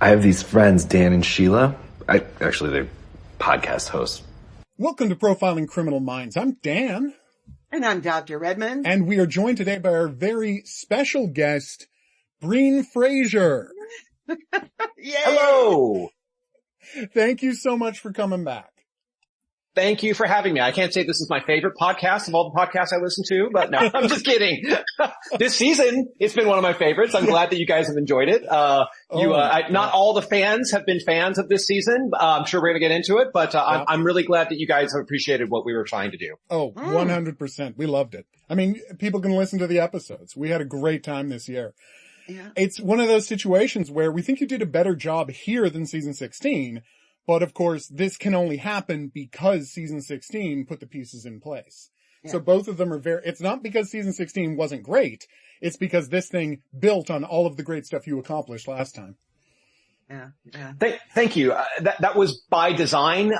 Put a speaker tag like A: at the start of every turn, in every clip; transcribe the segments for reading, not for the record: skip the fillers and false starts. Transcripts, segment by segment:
A: I have these friends, Dan and Sheila. Actually, they're podcast hosts.
B: Welcome to Profiling Criminal Minds. I'm Dan.
C: And I'm Dr. Redmond.
B: And we are joined today by our very special guest, Breen Frazier.
C: Yay!
D: Hello!
B: Thank you so much for coming back.
D: Thank you for having me. I can't say this is my favorite podcast of all the podcasts I listen to, but no, I'm just kidding. This season, it's been one of my favorites. I'm glad that you guys have enjoyed it. Not all the fans have been fans of this season. I'm sure we're going to get into it, but I'm really glad that you guys have appreciated what we were trying to do.
B: Oh, 100%. We loved it. I mean, people can listen to the episodes. We had a great time this year.
C: Yeah.
B: It's one of those situations where we think you did a better job here than season 16. But of course, this can only happen because season 16 put the pieces in place. Yeah. So both of them are it's not because season 16 wasn't great. It's because this thing built on all of the great stuff you accomplished last time.
C: Yeah.
D: Thank you. That was by design.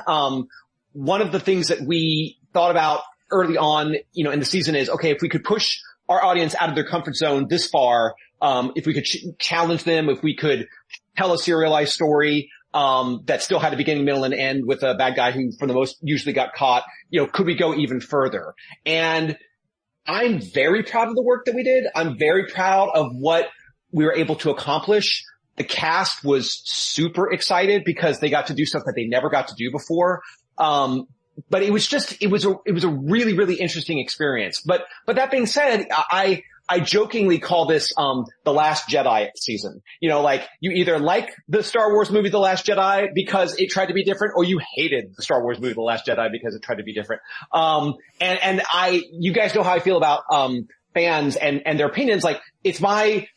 D: One of the things that we thought about early on, in the season is, okay, if we could push our audience out of their comfort zone this far, if we could challenge them, if we could tell a serialized story, that still had a beginning, middle, and end with a bad guy who for the most usually got caught, could we go even further? And I'm very proud of the work that we did. I'm very proud of what we were able to accomplish. The cast was super excited because they got to do stuff that they never got to do before. But it was a really, really interesting experience. But that being said, I jokingly call this, The Last Jedi season. You either like the Star Wars movie The Last Jedi because it tried to be different, or you hated the Star Wars movie The Last Jedi because it tried to be different. You guys know how I feel about, fans and their opinions. Like, I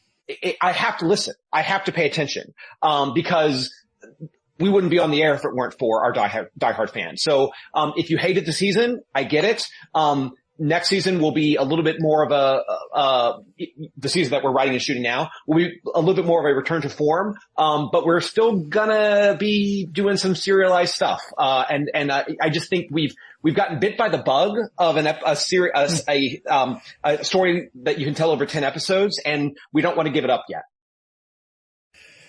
D: have to listen. I have to pay attention, because we wouldn't be on the air if it weren't for our diehard fans. So, if you hated the season, I get it. Next season will be a little bit more of the season that we're writing and shooting now will be a little bit more of a return to form. But we're still gonna be doing some serialized stuff. I just think we've gotten bit by the bug of a story that you can tell over 10 episodes, and we don't want to give it up yet.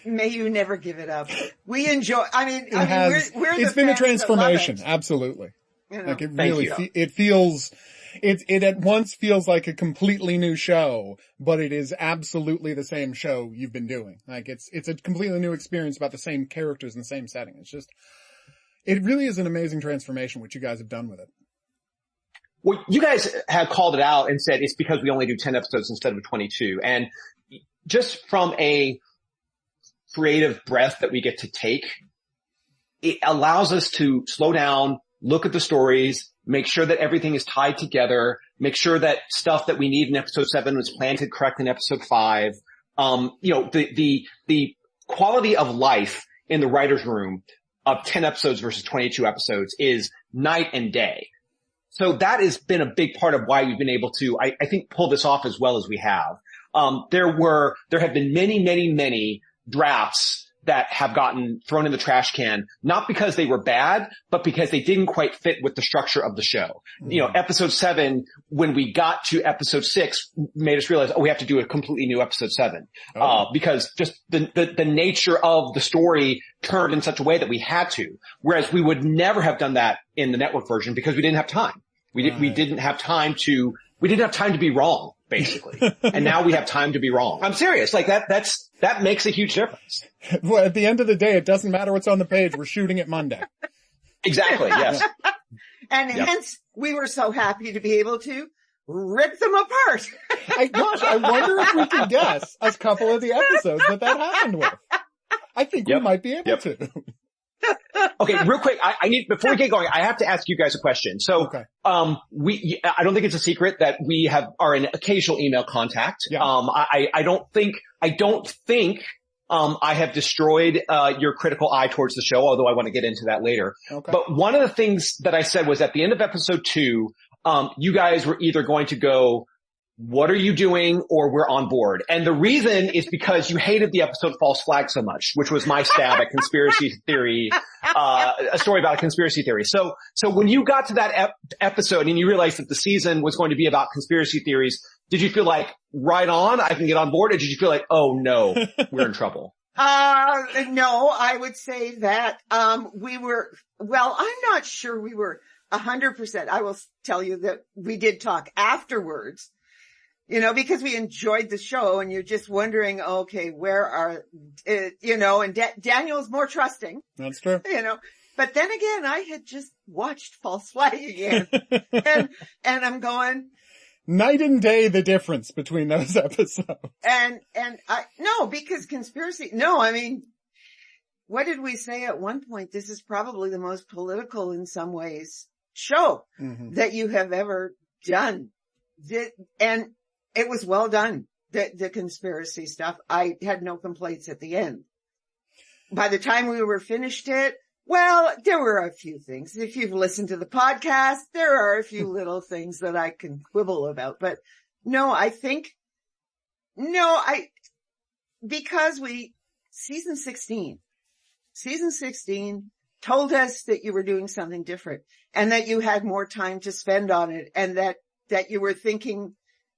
C: May you never give it up. We enjoy,
B: it's been a transformation. Absolutely. Like it really, it at once feels like a completely new show, but it is absolutely the same show you've been doing. Like it's a completely new experience about the same characters in the same setting. It really is an amazing transformation, what you guys have done with it.
D: Well, you guys have called it out and said it's because we only do 10 episodes instead of 22. And just from a creative breath that we get to take, it allows us to slow down, look at the stories, make sure that everything is tied together, make sure that stuff that we need in episode 7 was planted correct in episode 5. The quality of life in the writer's room of 10 episodes versus 22 episodes is night and day. So that has been a big part of why we've been able to, I think, pull this off as well as we have. There have been many drafts that have gotten thrown in the trash can, not because they were bad, but because they didn't quite fit with the structure of the show. Mm-hmm. Episode 7, when we got to episode 6, made us realize, we have to do a completely new episode 7. Because just the nature of the story turned in such a way that we had to. Whereas we would never have done that in the network version because we didn't have time. We didn't have time to be wrong, basically. And now we have time to be wrong. I'm serious. Like that makes a huge difference.
B: Well, at the end of the day, it doesn't matter what's on the page. We're shooting it Monday.
D: Exactly. Yes.
C: And hence we were so happy to be able to rip them apart.
B: I wonder if we can guess a couple of the episodes that happened with. I think we might be able to.
D: Okay, real quick, before we get going, I have to ask you guys a question. So,
B: okay.
D: I don't think it's a secret that we are in occasional email contact.
B: Yeah.
D: I don't think I have destroyed, your critical eye towards the show, although I want to get into that later.
B: Okay.
D: But one of the things that I said was at the end of episode 2, you guys were either going to go, what are you doing? Or we're on board. And the reason is because you hated the episode False Flag so much, which was my stab at conspiracy theory, a story about a conspiracy theory. So when you got to that episode and you realized that the season was going to be about conspiracy theories, did you feel like, right on, I can get on board? Or did you feel like, oh no, we're in trouble?
C: No, I would say that, I'm not sure we were 100%. I will tell you that we did talk afterwards, because we enjoyed the show and you're just wondering, okay, where are, and Daniel's more trusting.
B: That's true.
C: But then again, I had just watched False Flag again and I'm going,
B: night and day, the difference between those episodes.
C: Because conspiracy, what did we say at one point? This is probably the most political in some ways show that you have ever done. And it was well done. The conspiracy stuff. I had no complaints at the end. By the time we were finished there were a few things. If you've listened to the podcast, there are a few little things that I can quibble about, but because season 16 told us that you were doing something different and that you had more time to spend on it and that you were thinking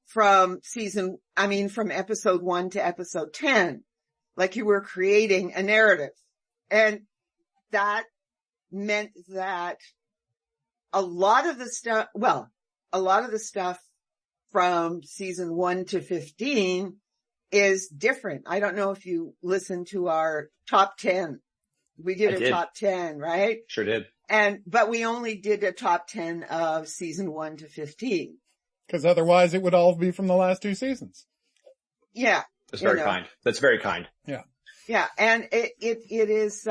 C: from episode 1 to episode 10, like you were creating a narrative. And that meant that a lot of the stuff from season 1 to 15 is different. I don't know if you listened to our top 10. We did top 10, right?
D: Sure did.
C: But we only did a top 10 of season 1 to 15.
B: Because otherwise it would all be from the last 2 seasons.
C: Yeah.
D: That's very kind. That's very kind.
B: Yeah.
C: Yeah. And it is,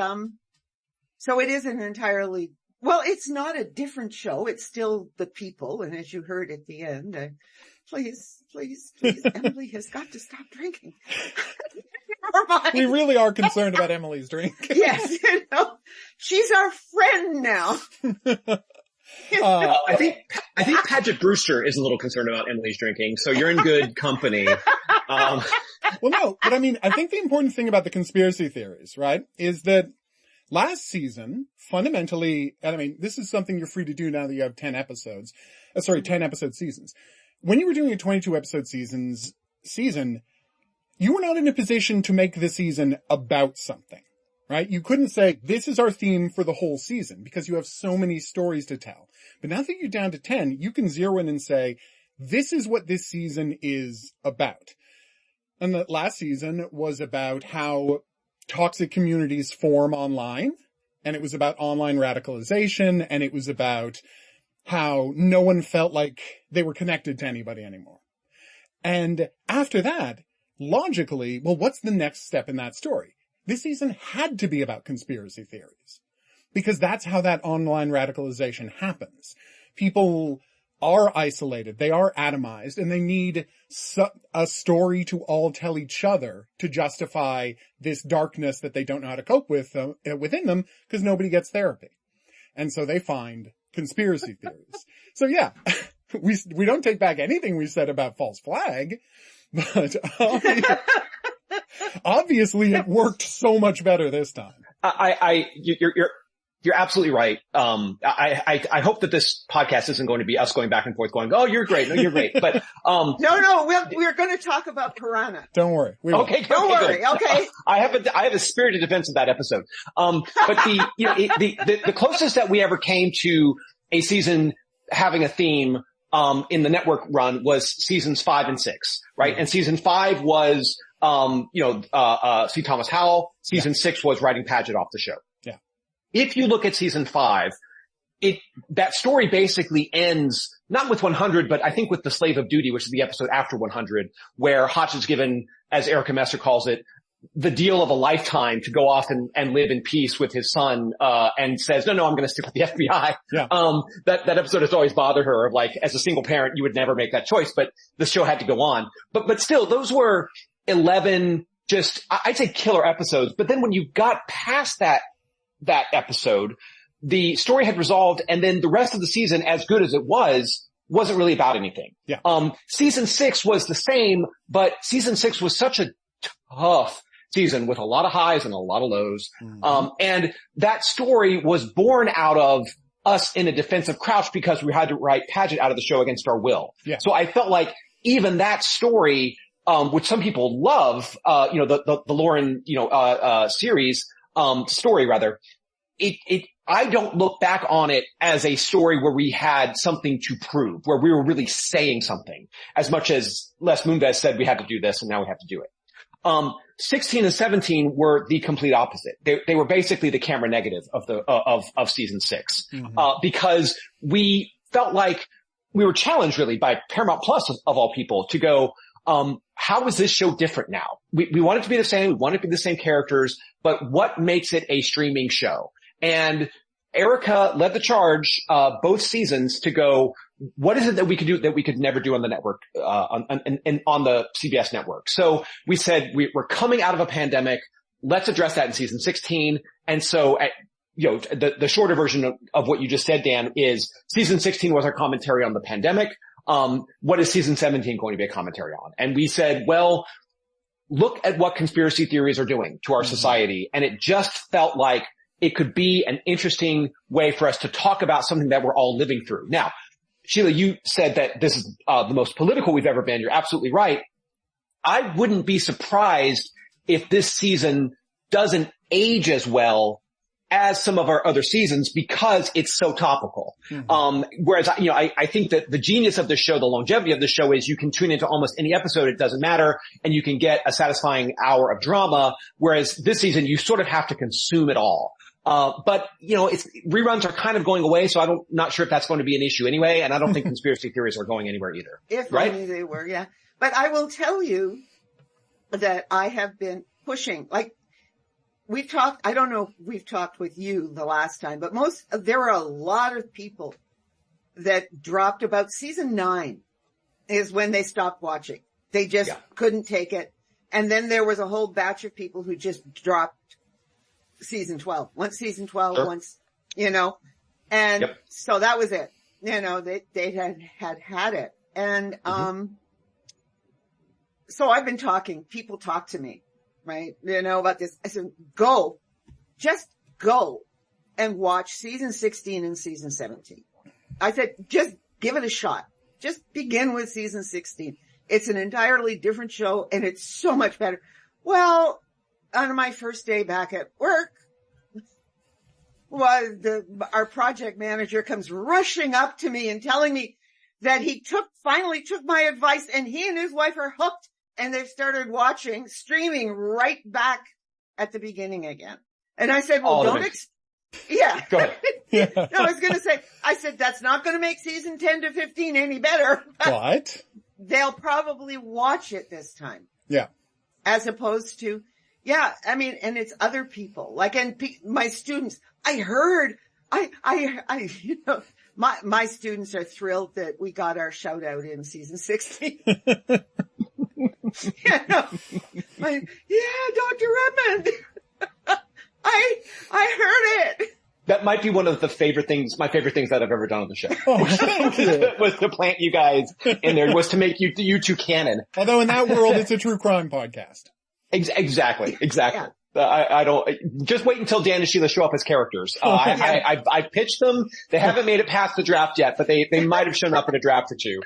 C: so it isn't entirely, it's not a different show. It's still the people. And as you heard at the end, please, Emily has got to stop drinking. Never mind.
B: We really are concerned about Emily's drink.
C: Yes. She's our friend now.
D: I think Paget Brewster is a little concerned about Emily's drinking, so you're in good company.
B: Well, no, but I think the important thing about the conspiracy theories, right, is that last season, fundamentally, and this is something you're free to do now that you have 10 episode seasons. When you were doing a 22 episode season, you were not in a position to make the season about something. Right? You couldn't say, this is our theme for the whole season because you have so many stories to tell. But now that you're down to 10, you can zero in and say, this is what this season is about. And the last season was about how toxic communities form online. And it was about online radicalization. And it was about how no one felt like they were connected to anybody anymore. And after that, logically, what's the next step in that story? This season had to be about conspiracy theories because that's how that online radicalization happens. People are isolated. They are atomized and they need a story to all tell each other to justify this darkness that they don't know how to cope with within them because nobody gets therapy. And so they find conspiracy theories. So yeah, we don't take back anything we said about False Flag, but obviously it worked so much better this time.
D: You're absolutely right. I hope that this podcast isn't going to be us going back and forth going, oh, you're great. No, you're great. But,
C: no, we're going to talk about Piranha.
B: Don't worry.
D: Okay.
C: Don't worry. Okay.
D: I have a spirited defense of that episode. But the closest that we ever came to a season having a theme, in the network run was seasons 5 and 6, right? And season 5 was, C. Thomas Howell. Season 6 was writing Paget off the show.
B: Yeah.
D: If you look at season 5, that story basically ends not with 100, but I think with the Slave of Duty, which is the episode after 100, where Hotch is given, as Erica Messer calls it, the deal of a lifetime to go off and live in peace with his son, and says, no, I'm going to stick with the FBI.
B: Yeah.
D: That episode has always bothered her of like, as a single parent, you would never make that choice, but the show had to go on. But still, those were 11 I'd say killer episodes. But then when you got past that episode, the story had resolved, and then the rest of the season, as good as it wasn't really about anything.
B: Yeah.
D: Season 6 was the same, but season 6 was such a tough season with a lot of highs and a lot of lows. Mm-hmm. And that story was born out of us in a defensive crouch because we had to write Paget out of the show against our will.
B: Yeah.
D: So I felt like even that story which some people love, the Lauren, series, story rather, I don't look back on it as a story where we had something to prove, where we were really saying something, as much as Les Moonves said we had to do this and now we have to do it. 16 and 17 were the complete opposite. They were basically the camera negative of season 6, because we felt like we were challenged really by Paramount Plus of all people to go, how is this show different now? We want it to be the same. We want it to be the same characters, but what makes it a streaming show? And Erica led the charge, both seasons to go, what is it that we could do that we could never do on the network, on the CBS network? So we said, we're coming out of a pandemic. Let's address that in season 16. And so, the shorter version of what you just said, Dan, is season 16 was our commentary on the pandemic. What is season 17 going to be a commentary on? And we said, well, look at what conspiracy theories are doing to our society. And it just felt like it could be an interesting way for us to talk about something that we're all living through. Now, Sheila, you said that this is the most political we've ever been. You're absolutely right. I wouldn't be surprised if this season doesn't age as well as some of our other seasons because it's so topical. Whereas, I think that the genius of the show, the longevity of the show is you can tune into almost any episode. It doesn't matter. And you can get a satisfying hour of drama. Whereas this season, you sort of have to consume it all. But reruns are kind of going away. So I'm not sure if that's going to be an issue anyway. And I don't think conspiracy theories are going anywhere either.
C: If only they were. Yeah. But I will tell you that I have been pushing, like, we've talked, I don't know if we've talked with you the last time, but there were a lot of people that dropped about season 9 is when they stopped watching. They just couldn't take it. And then there was a whole batch of people who just dropped season 12. Once season 12, once, and so that was it. They had it. And, so I've been talking, people talk to me. Right? About this. I said, just go and watch season 16 and season 17. I said, just give it a shot. Just begin with season 16. It's an entirely different show and it's so much better. Well, on my first day back at work, our project manager comes rushing up to me and telling me that he finally took my advice and he and his wife are hooked. And they've started streaming right back at the beginning again. And I said, well, Go ahead. No, I was going to say, I said, that's not going to make season 10 to 15 any better.
B: What?
C: They'll probably watch it this time.
B: Yeah.
C: As opposed to, and it's other people. Like, and my students, I heard, my students are thrilled that we got our shout out in season 16. Dr. Redmond. I heard it.
D: That might be one of my favorite things that I've ever done on the show.
B: Oh, thank you.
D: Was to plant you guys in there, was to make you two canon.
B: Although in that world, it's a true crime podcast.
D: Exactly. Yeah. I don't, just wait until Dan and Sheila show up as characters. I pitched them. They haven't made it past the draft yet, but they might have shown up in a draft or two.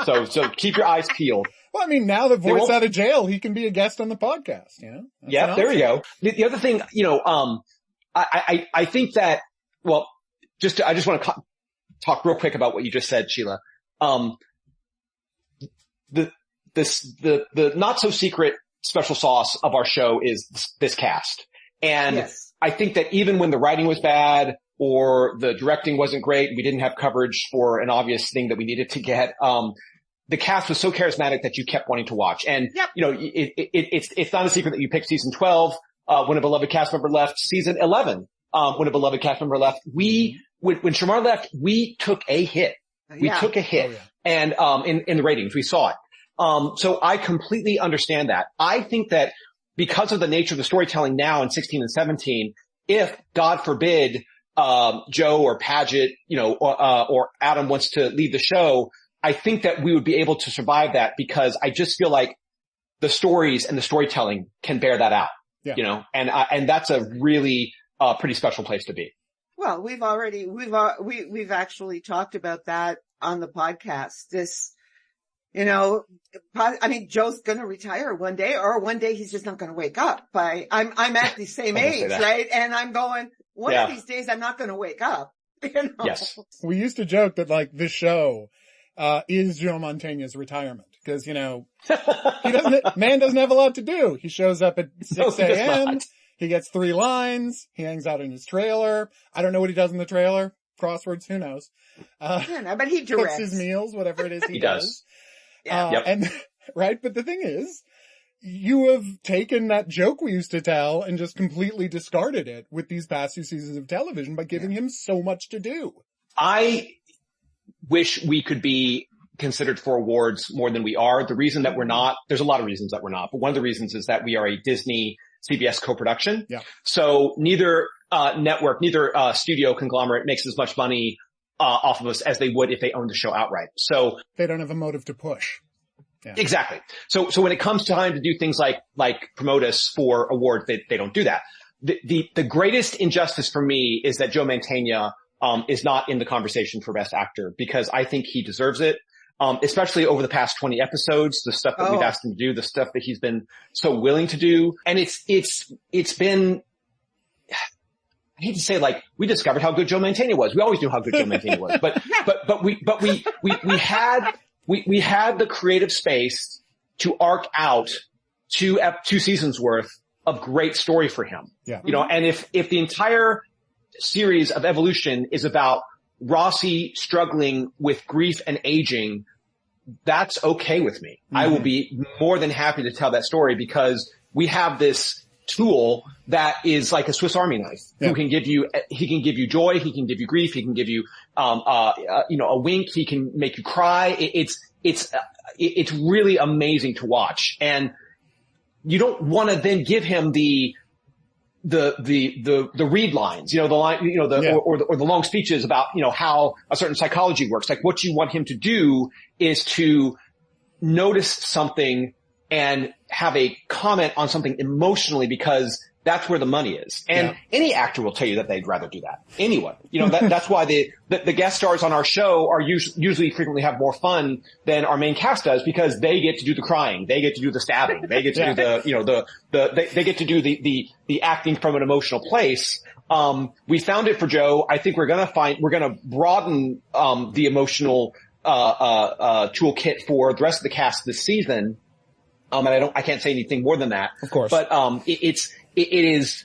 D: So keep your eyes peeled.
B: Well, I mean, now that Voight's out of jail, he can be a guest on the podcast,
D: Yeah, there you go. The other thing, I think that, well, I just want to talk real quick about what you just said, Sheila. The not so secret special sauce of our show is this cast. And I think that even when the writing was bad or the directing wasn't great, we didn't have coverage for an obvious thing that we needed to get, the cast was so charismatic that you kept wanting to watch. And, it's not a secret that you picked season 12, when a beloved cast member left, season 11, when a beloved cast member left. When Shamar left, we took a hit. We took a hit. And, in the ratings, we saw it. So I completely understand that. I think that because of the nature of the storytelling now in 16 and 17, if God forbid, Joe or Paget, or Adam wants to leave the show, I think that we would be able to survive that because I just feel like the stories and the storytelling can bear that out, and that's a really, pretty special place to be.
C: Well, we've actually talked about that on the podcast. You know, I mean, Joe's going to retire one day, or one day he's just not going to wake up. I'm at the same age, right? And I'm going, one of these days I'm not going to wake up. You know?
D: Yes.
B: We used to joke that like this show, is Joe Mantegna's retirement. Cause, you know, man doesn't have a lot to do. He shows up at 6 a.m. He gets 3 lines. He hangs out in his trailer. I don't know what he does in the trailer. Crosswords, who knows?
C: But he directs.
B: Cooks his meals, whatever it is he
D: does.
B: And, right? But the thing is, you have taken that joke we used to tell and just completely discarded it with these past 2 seasons of television by giving him so much to do.
D: I wish we could be considered for awards more than we are. The reason that we're not, there's a lot of reasons that we're not, but one of the reasons is that we are a Disney CBS co-production.
B: Yeah.
D: So neither studio conglomerate makes as much money off of us as they would if they owned the show outright. So
B: they don't have a motive to push.
D: Yeah. Exactly. So when it comes time to do things like promote us for awards, they don't do that. The greatest injustice for me is that Joe Mantegna is not in the conversation for Best Actor, because I think he deserves it. Especially over the past 20 episodes, the stuff that we've asked him to do, the stuff that he's been so willing to do. And it's been, I hate to say, like, we discovered how good Joe Mantegna was. We always knew how good Joe Mantegna was, but we had the creative space to arc out two seasons worth of great story for him.
B: Yeah.
D: You know, and if the entire series of Evolution is about Rossi struggling with grief and aging, that's okay with me. Mm-hmm. I will be more than happy to tell that story, because we have this tool that is like a Swiss Army knife, who can give you, he can give you joy, he can give you grief, he can give you, a wink, he can make you cry. It's really amazing to watch. And you don't want to then give him the read lines, the line, or the long speeches about, how a certain psychology works. Like, what you want him to do is to notice something and have a comment on something emotionally, because that's where the money is. And any actor will tell you that they'd rather do that. Anyone. That's why the guest stars on our show are usually frequently have more fun than our main cast does, because they get to do the crying. They get to do the stabbing. They get to do they get to do the acting from an emotional place. We found it for Joe. I think we're gonna broaden, the emotional, toolkit for the rest of the cast this season. And I can't say anything more than that.
B: Of course.
D: But, it has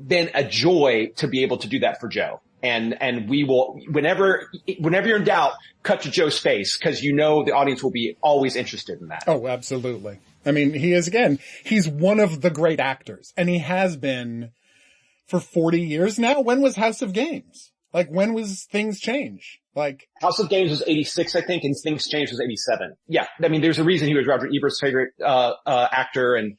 D: been a joy to be able to do that for Joe. And we will, whenever you're in doubt, cut to Joe's face, because the audience will be always interested in that.
B: Oh, absolutely. I mean, he's one of the great actors, and he has been for 40 years now. When was House of Games? Like, when was Things Change? Like,
D: House of Games was 86, I think, and Things Change was 87. Yeah. I mean, there's a reason he was Roger Ebert's favorite, actor, and,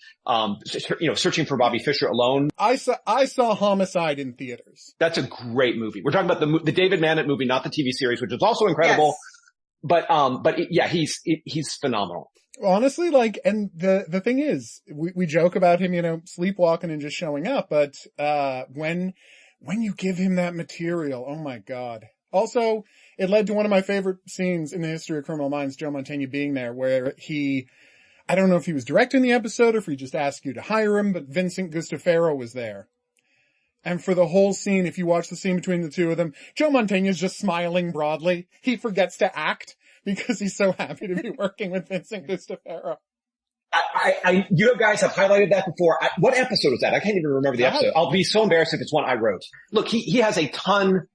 D: Searching for Bobby Fischer alone.
B: I saw Homicide in theaters.
D: That's a great movie. We're talking about the David Mamet movie, not the TV series, which is also incredible. Yes. He's phenomenal.
B: Honestly, like, and the thing is, we joke about him, sleepwalking and just showing up, but, when you give him that material, oh my God. Also, it led to one of my favorite scenes in the history of Criminal Minds, Joe Mantegna being there, where I don't know if he was directing the episode or if he just asked you to hire him, but Vincent Gustafaro was there. And for the whole scene, if you watch the scene between the two of them, Joe Mantegna's just smiling broadly. He forgets to act because he's so happy to be working with Vincent Gustafaro.
D: You guys have highlighted that before. What episode was that? I can't even remember the episode. I'll be so embarrassed if it's one I wrote. Look, he has a ton.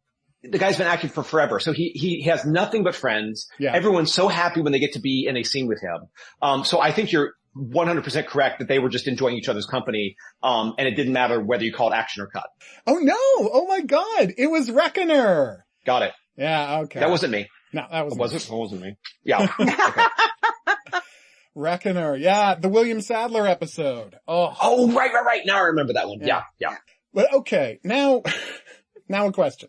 D: The guy's been acting for forever, so he has nothing but friends.
B: Yeah.
D: Everyone's so happy when they get to be in a scene with him. So I think you're 100% correct that they were just enjoying each other's company. And it didn't matter whether you called action or cut.
B: Oh no! Oh my God! It was Reckoner!
D: Got it.
B: Yeah, okay.
D: That wasn't me.
B: No, that wasn't
D: me. It wasn't me. Yeah. Okay.
B: Reckoner. Yeah, the William Sadler episode.
D: Oh, right. Now I remember that one. Yeah.
B: But okay, now a question.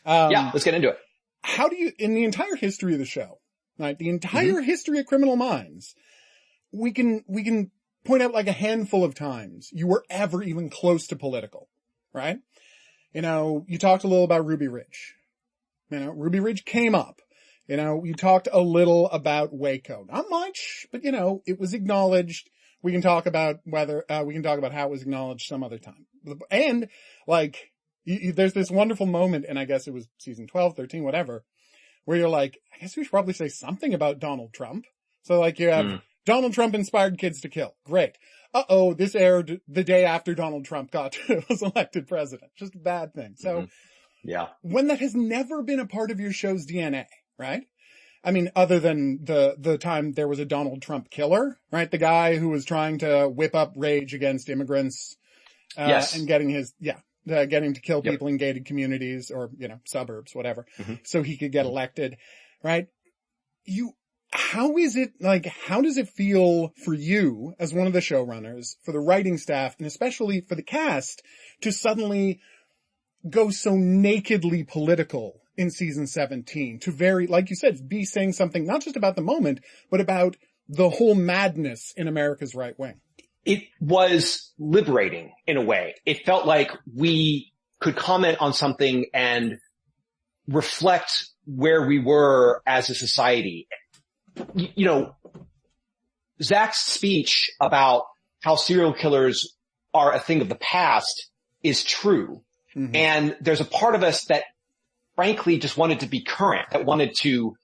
D: Let's get into it.
B: How do you, in the entire history of the show, right, the entire history of Criminal Minds, we can point out like a handful of times you were ever even close to political, right? You talked a little about Ruby Ridge. Ruby Ridge came up. You know, you talked a little about Waco. Not much, but you know, it was acknowledged. We can talk about how it was acknowledged some other time. And like, there's this wonderful moment, and I guess it was season 12, 13, whatever, where you're like, I guess we should probably say something about Donald Trump. So like you have Donald Trump inspired kids to kill. Great. This aired the day after Donald Trump was elected president. Just a bad thing. So
D: yeah,
B: when that has never been a part of your show's DNA, right? I mean, other than the time there was a Donald Trump killer, right? The guy who was trying to whip up rage against immigrants, and getting to kill people in gated communities or, you know, suburbs, whatever, so he could get elected, right? How does it feel for you as one of the showrunners, for the writing staff, and especially for the cast to suddenly go so nakedly political in season 17 to like you said, be saying something not just about the moment, but about the whole madness in America's right wing?
D: It was liberating in a way. It felt like we could comment on something and reflect where we were as a society. You know, Zach's speech about how serial killers are a thing of the past is true. And there's a part of us that frankly just wanted to be current, that wanted to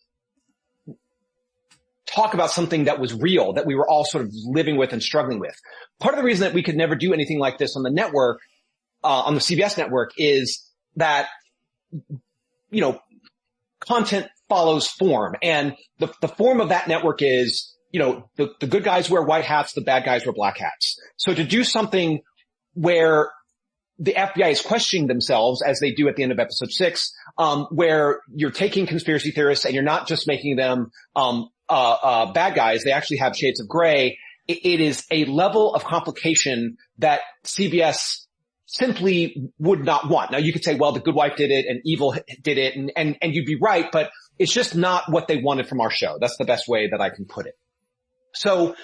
D: talk about something that was real, that we were all sort of living with and struggling with. Part of the reason that we could never do anything like this on the network, on the CBS network, is that, you know, content follows form. And the form of that network is, you know, the good guys wear white hats, the bad guys wear black hats. So to do something where the FBI is questioning themselves, as they do at the end of episode 6, where you're taking conspiracy theorists and you're not just making them bad guys, they actually have shades of gray. It is a level of complication that CBS simply would not want. Now you could say, well, The Good Wife did it and Evil did it, and you'd be right, but it's just not what they wanted from our show. That's the best way that I can put it. So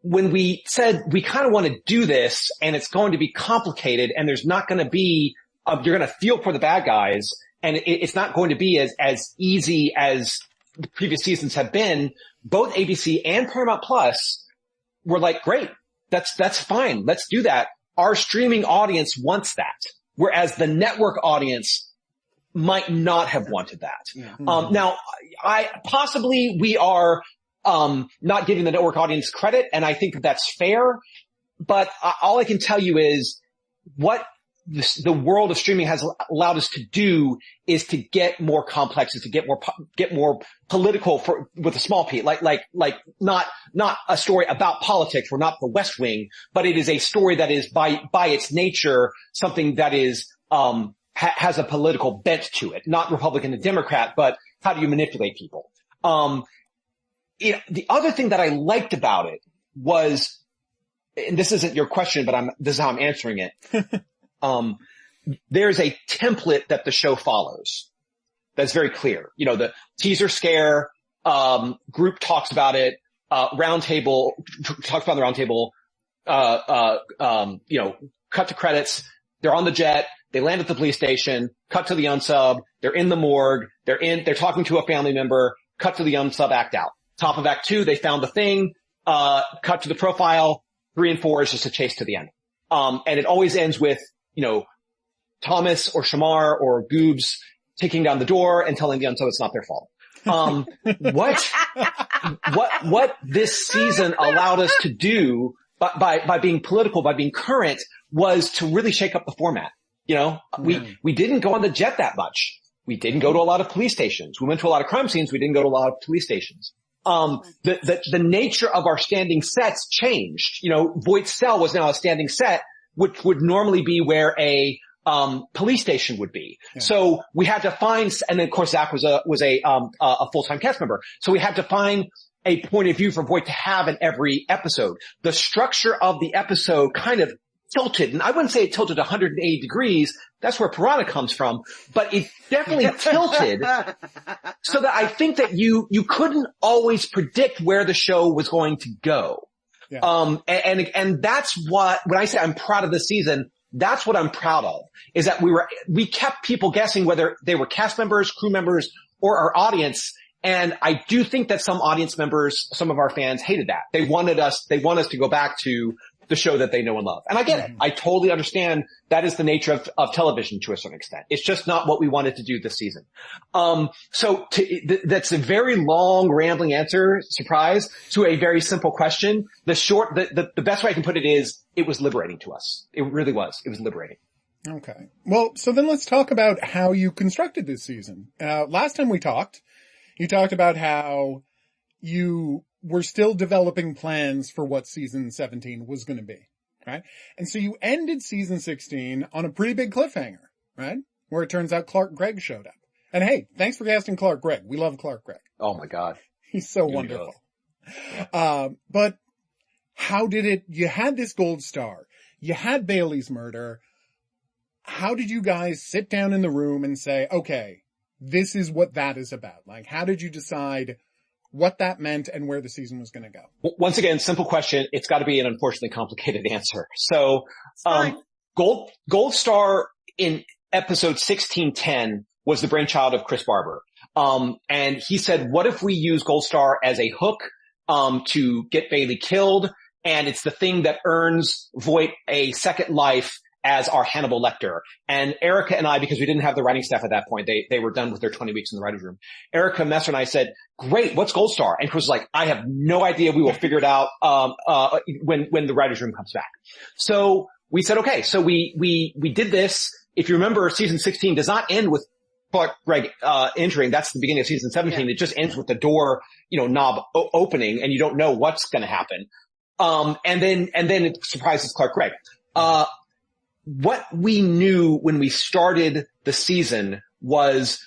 D: when we said we kind of want to do this and it's going to be complicated and there's not going to be, you're going to feel for the bad guys and it's not going to be as easy as the previous seasons have been, both ABC and Paramount Plus were like, great, that's fine. Let's do that. Our streaming audience wants that, whereas the network audience might not have wanted that. Now, we are not giving the network audience credit, and I think that's fair. But all I can tell you is what the world of streaming has allowed us to do is to get more complex, is to get more political with a small p, like not a story about politics. We're not The West Wing, but it is a story that is by its nature something that is has a political bent to it, not Republican and Democrat, but how do you manipulate people? The other thing that I liked about it was, and this isn't your question, but this is how I'm answering it. There's a template that the show follows that's very clear. You know, the teaser scare, group talks about it, roundtable talks about the roundtable, you know, cut to credits. They're on the jet. They land at the police station, cut to the unsub. They're in the morgue. They're talking to a family member, cut to the unsub, act out. Top of act 2, they found the thing, cut to the profile. 3 and 4 is just a chase to the end. And it always ends with, you know, Thomas or Shamar or Goobs kicking down the door and telling the unsub it's not their fault. What this season allowed us to do by being political, by being current, was to really shake up the format. You know, we didn't go on the jet that much. We didn't go to a lot of police stations. We went to a lot of crime scenes. We didn't go to a lot of police stations. The nature of our standing sets changed. You know, Voight's cell was now a standing set, which would normally be where a police station would be. Yeah. So we had to find, and then of course Zach was a full-time cast member. So we had to find a point of view for Voight to have in every episode. The structure of the episode kind of tilted, and I wouldn't say it tilted 180 degrees. That's where Piranha comes from, but it definitely tilted so that I think that you couldn't always predict where the show was going to go. Yeah. And that's what, when I say I'm proud of this season, that's what I'm proud of, is that we kept people guessing whether they were cast members, crew members, or our audience. And I do think that some audience members, some of our fans hated that. They want us to go back to the show that they know and love. And I get it. I totally understand that is the nature of television to a certain extent. It's just not what we wanted to do this season. That's a very long, rambling answer, surprise, to a very simple question. The best way I can put it is, it was liberating to us. It really was. It was liberating.
B: Okay. Well, so then let's talk about how you constructed this season. Last time we talked, you talked about how you were still developing plans for what season 17 was going to be, right? And so you ended season 16 on a pretty big cliffhanger, right? Where it turns out Clark Gregg showed up. And hey, thanks for casting Clark Gregg. We love Clark Gregg.
D: Oh my God.
B: He's so wonderful. Yeah. But how did it, you had this gold star, you had Bailey's murder. How did you guys sit down in the room and say, okay, this is what that is about? Like, how did you decide what that meant and where the season was going to go?
D: Once again, simple question. It's got to be an unfortunately complicated answer. So, Gold Star in episode 1610 was the brainchild of Chris Barber. And he said, what if we use Gold Star as a hook, to get Bailey killed? And it's the thing that earns Voight a second life as our Hannibal Lecter. And Erica and I, because we didn't have the writing staff at that point, they were done with their 20 weeks in the writer's room. Erica Messer and I said, great, what's Gold Star? And Chris was like, I have no idea. We will figure it out, when the writer's room comes back. So we said, okay, so we did this. If you remember, season 16 does not end with Clark Gregg, entering. That's the beginning of season 17. Yeah. It just ends with the door, knob opening, and you don't know what's going to happen. And then it surprises Clark Gregg. What we knew when we started the season was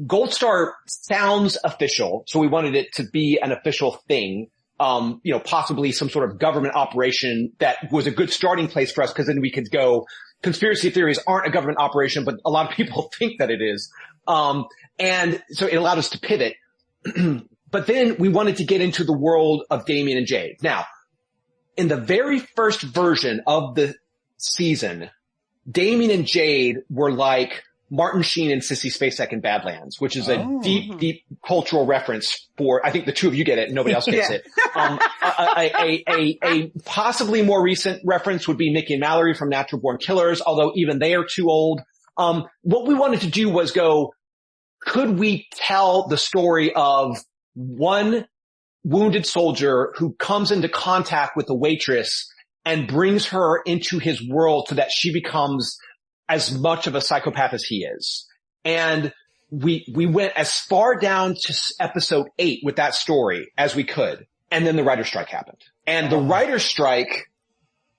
D: Gold Star sounds official, so we wanted it to be an official thing. Possibly some sort of government operation that was a good starting place for us, because then we could go, conspiracy theories aren't a government operation, but a lot of people think that it is. And so it allowed us to pivot. But then we wanted to get into the world of Damien and Jade. Now, in the very first version of the season, Damien and Jade were like Martin Sheen and Sissy Spacek in Badlands, which is a deep cultural reference for, I think the two of you get it and nobody else gets it. A possibly more recent reference would be Mickey and Mallory from Natural Born Killers, although even they are too old. What we wanted to do was go, could we tell the story of one wounded soldier who comes into contact with a waitress and brings her into his world so that she becomes as much of a psychopath as he is. And we went as far down to episode 8 with that story as we could. And then the writer's strike happened. And the writer's strike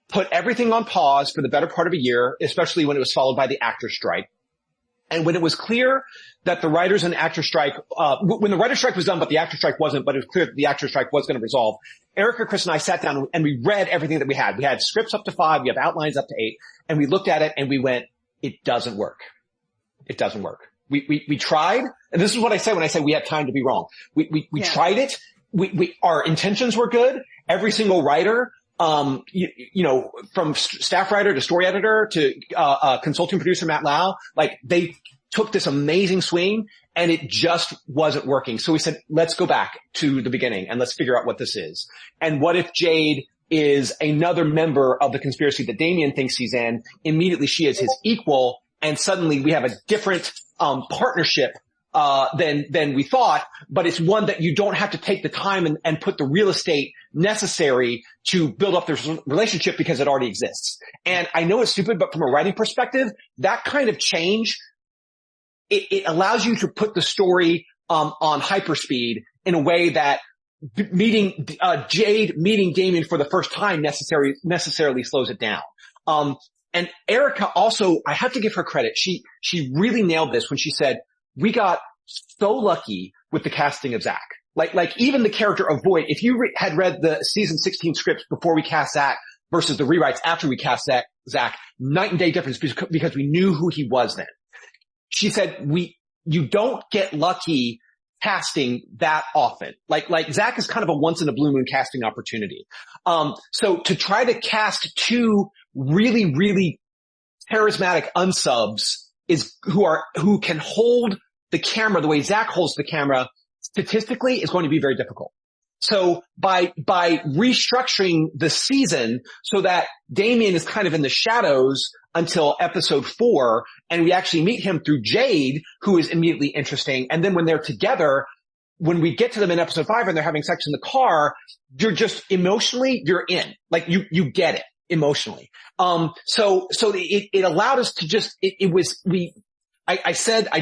D: put everything on pause for the better part of a year, especially when it was followed by the actor's strike. And when it was clear that the writers and actor strike, when the writer's strike was done, but the actor strike wasn't, but it was clear that the actor strike was going to resolve, Erica, Chris, and I sat down and we read everything that we had. We had scripts up to 5, we have outlines up to 8, and we looked at it and we went, it doesn't work. It doesn't work. We tried, and this is what I say when I say we had time to be wrong. We tried it. Our intentions were good. Every single writer, from staff writer to story editor to, consulting producer Matt Lau, like they took this amazing swing and it just wasn't working. So we said, let's go back to the beginning and let's figure out what this is. And what if Jade is another member of the conspiracy that Damien thinks he's in? Immediately she is his equal, and suddenly we have a different, partnership, than we thought, but it's one that you don't have to take the time and put the real estate necessary to build up this relationship because it already exists. And I know it's stupid, but from a writing perspective, that kind of change, it allows you to put the story, on hyperspeed in a way that Jade meeting Damien for the first time necessarily slows it down. And Erica also, I have to give her credit. She really nailed this when she said, we got so lucky with the casting of Zach. Like even the character of Voight, if you had read the season 16 scripts before we cast Zach versus the rewrites after we cast Zach, night and day difference because we knew who he was then. She said, you don't get lucky casting that often. Like Zach is kind of a once in a blue moon casting opportunity. So to try to cast two really, really charismatic unsubs who can hold the camera the way Zach holds the camera statistically is going to be very difficult. So by restructuring the season so that Damien is kind of in the shadows until episode 4, and we actually meet him through Jade, who is immediately interesting. And then when they're together, when we get to them in episode 5 and they're having sex in the car, you're just emotionally, you're in. Like you get it emotionally. So it allowed us to just, I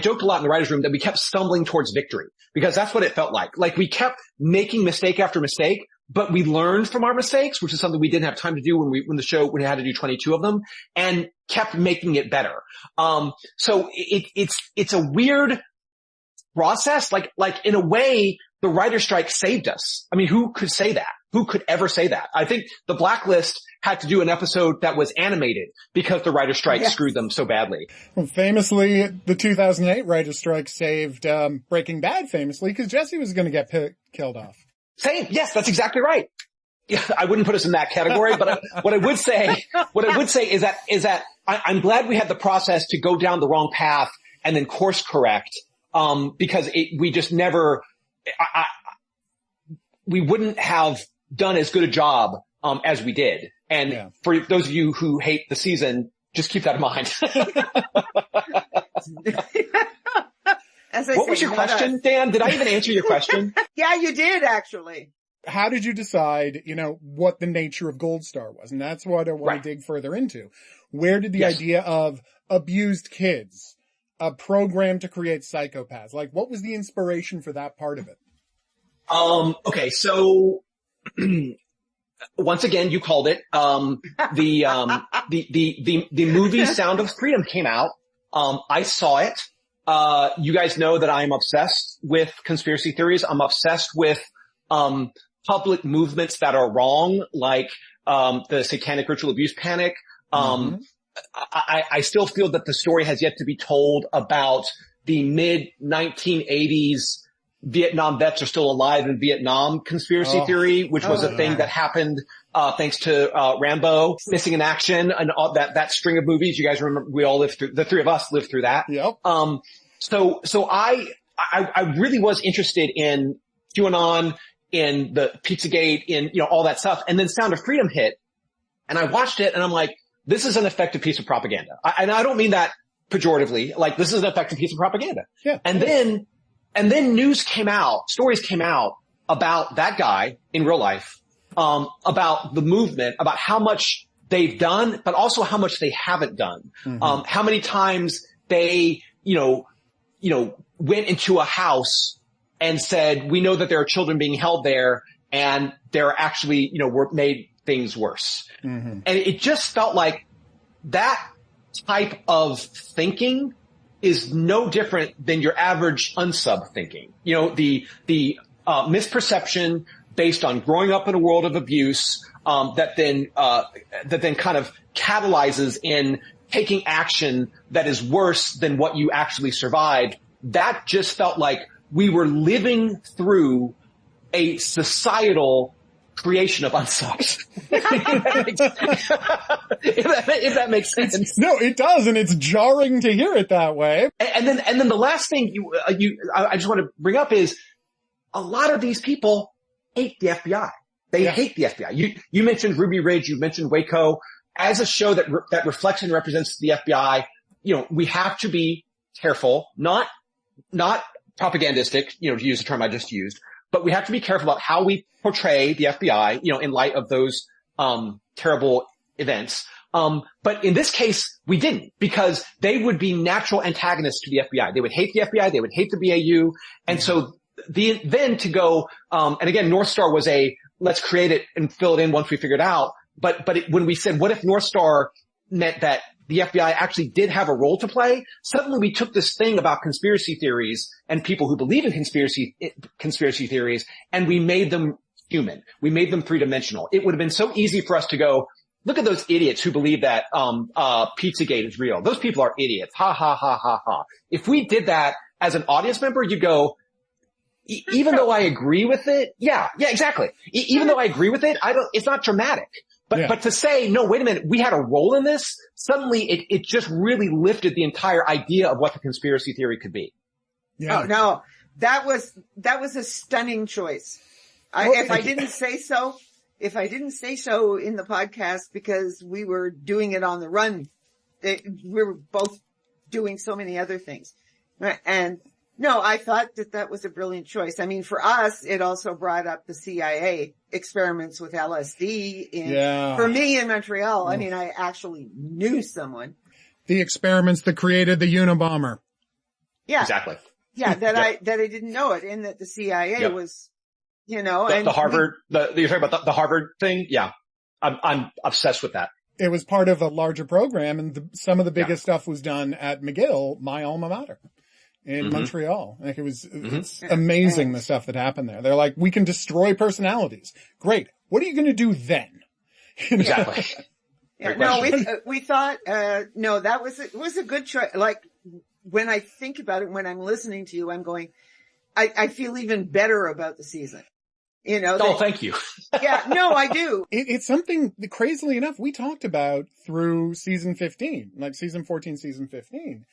D: joked a lot in the writer's room that we kept stumbling towards victory because that's what it felt like. Like we kept making mistake after mistake, but we learned from our mistakes, which is something we didn't have time to do when we had to do 22 of them, and kept making it better. So it's a weird process. Like in a way, the writer's strike saved us. I mean, who could say that? Who could ever say that? I think the Blacklist had to do an episode that was animated because the writer's strike screwed them so badly.
B: Well, famously, the 2008 writer's strike saved Breaking Bad famously because Jesse was going to get killed off.
D: Same. Yes, that's exactly right. Yeah, I wouldn't put us in that category, but what I would say is that I'm glad we had the process to go down the wrong path and then course correct, because we just never, we wouldn't have done as good a job, as we did. And for those of you who hate the season, just keep that in mind. What was your question, Dan? Did I even answer your question?
C: Yeah, you did actually.
B: How did you decide, what the nature of Gold Star was? And that's what I want to dig further into. Where did the idea of abused kids, a program to create psychopaths, like what was the inspiration for that part of it?
D: Okay, so once again, you called it. The movie Sound of Freedom came out. I saw it. You guys know that I'm obsessed with conspiracy theories. I'm obsessed with, public movements that are wrong, like, the satanic ritual abuse panic. I still feel that the story has yet to be told about the mid 1980s Vietnam vets are still alive in Vietnam conspiracy theory, which was a thing that happened, thanks to, Rambo, Missing in Action, and all that string of movies. You guys remember, we all lived through, the three of us lived through that.
B: Yep.
D: So I really was interested in QAnon, in the Pizzagate, in, all that stuff. And then Sound of Freedom hit, and I watched it and I'm like, this is an effective piece of propaganda. And I don't mean that pejoratively, like this is an effective piece of propaganda.
B: Yeah.
D: And then stories came out about that guy in real life, about the movement, about how much they've done, but also how much they haven't done. How many times they, went into a house and said, we know that there are children being held there, and they're actually, made things worse. And it just felt like that type of thinking is no different than your average unsub thinking. The misperception based on growing up in a world of abuse, that then kind of catalyzes in taking action that is worse than what you actually survived. That just felt like we were living through a societal creation of unsubs. if that makes sense.
B: No, it does, and it's jarring to hear it that way.
D: And then the last thing I just want to bring up is a lot of these people hate the FBI. They hate the FBI. You mentioned Ruby Ridge, you mentioned Waco. As a show that reflects and represents the FBI, we have to be careful, not propagandistic, to use the term I just used, but we have to be careful about how we portray the FBI, in light of those, terrible events. But in this case, we didn't, because they would be natural antagonists to the FBI. They would hate the FBI. They would hate the BAU. And so then to go, and again, North Star was let's create it and fill it in once we figure it out. But when we said, what if North Star meant that the FBI actually did have a role to play? Suddenly we took this thing about conspiracy theories and people who believe in conspiracy theories, and we made them human. We made them three-dimensional. It would have been so easy for us to go, look at those idiots who believe that, Pizzagate is real. Those people are idiots. Ha, ha, ha, ha, ha. If we did that as an audience member, you'd go, even though I agree with it, yeah, exactly. Even though I agree with it, it's not dramatic. But to say, no, wait a minute, we had a role in this, suddenly it just really lifted the entire idea of what the conspiracy theory could be.
C: Yeah. Oh, no. that was a stunning choice. If I didn't say so in the podcast because we were doing it on the run, we were both doing so many other things. And no, I thought that was a brilliant choice. I mean, for us, it also brought up the CIA experiments with LSD for me in Montreal. I mean, I actually knew someone. The
B: experiments that created the Unabomber.
D: Yeah. Exactly.
C: Yeah, that I didn't know it, and that the CIA was,
D: the Harvard, you're talking about the Harvard thing? Yeah. I'm obsessed with that.
B: It was part of a larger program, and some of the biggest stuff was done at McGill, my alma mater, in Montreal. Like it's amazing the stuff that happened there. They're like, we can destroy personalities. Great. What are you going to do then?
D: Exactly.
C: We thought, it was a good choice. Like, when I think about it, when I'm listening to you, I'm going, I feel even better about the season.
D: Thank you.
C: Yeah, no, I do.
B: It's something that, crazily enough, we talked about through season 15, like season 14, season 15,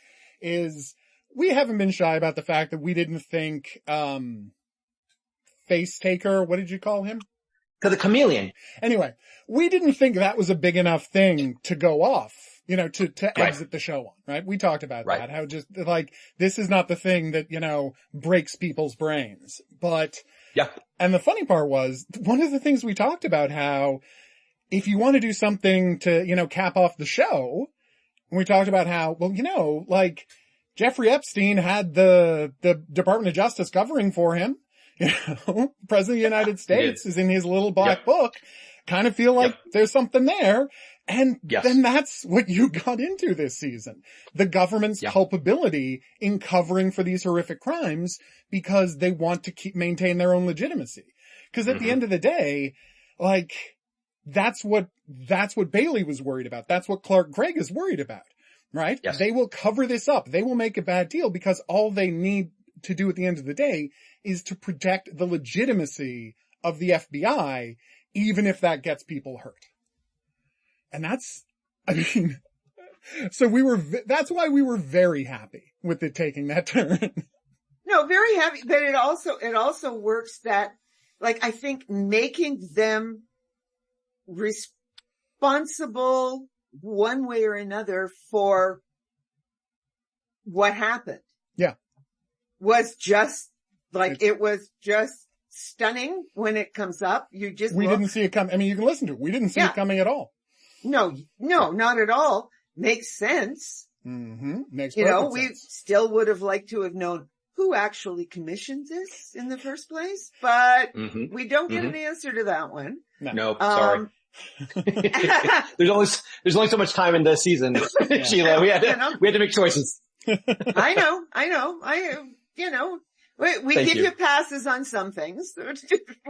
B: is we haven't been shy about the fact that we didn't think, Face Taker, what did you call him?
D: The chameleon.
B: Anyway, we didn't think that was a big enough thing to go off, to exit the show on, right? We talked about that, how just like, this is not the thing that, breaks people's brains. But, and the funny part was, one of the things we talked about, how if you want to do something to, cap off the show, we talked about how, well, like Jeffrey Epstein had the Department of Justice covering for him. President of the United States is in his little black book. Kind of feel like there's something there. And then that's what you got into this season. The government's culpability in covering for these horrific crimes because they want to maintain their own legitimacy. Because at the end of the day, like, that's what Bailey was worried about. That's what Clark Gregg is worried about, right?
D: Yes.
B: They will cover this up. They will make a bad deal because all they need to do at the end of the day is to protect the legitimacy of the FBI, even if that gets people hurt. And that's why we were very happy with it taking that turn.
C: No, very happy, but it also works that, like, I think making them responsible one way or another for what happened.
B: Yeah.
C: Was just, like, it was just stunning when it comes up. We
B: didn't see it come. I mean, you can listen to it. We didn't see it coming at all.
C: No, not at all. Makes sense.
B: Mm-hmm. Makes perfect sense.
C: We still would have liked to have known who actually commissioned this in the first place, but we don't get an answer to that one.
D: No, sorry. There's only so much time in the season, Sheila. We had to make choices.
C: I know. We give you passes on some things.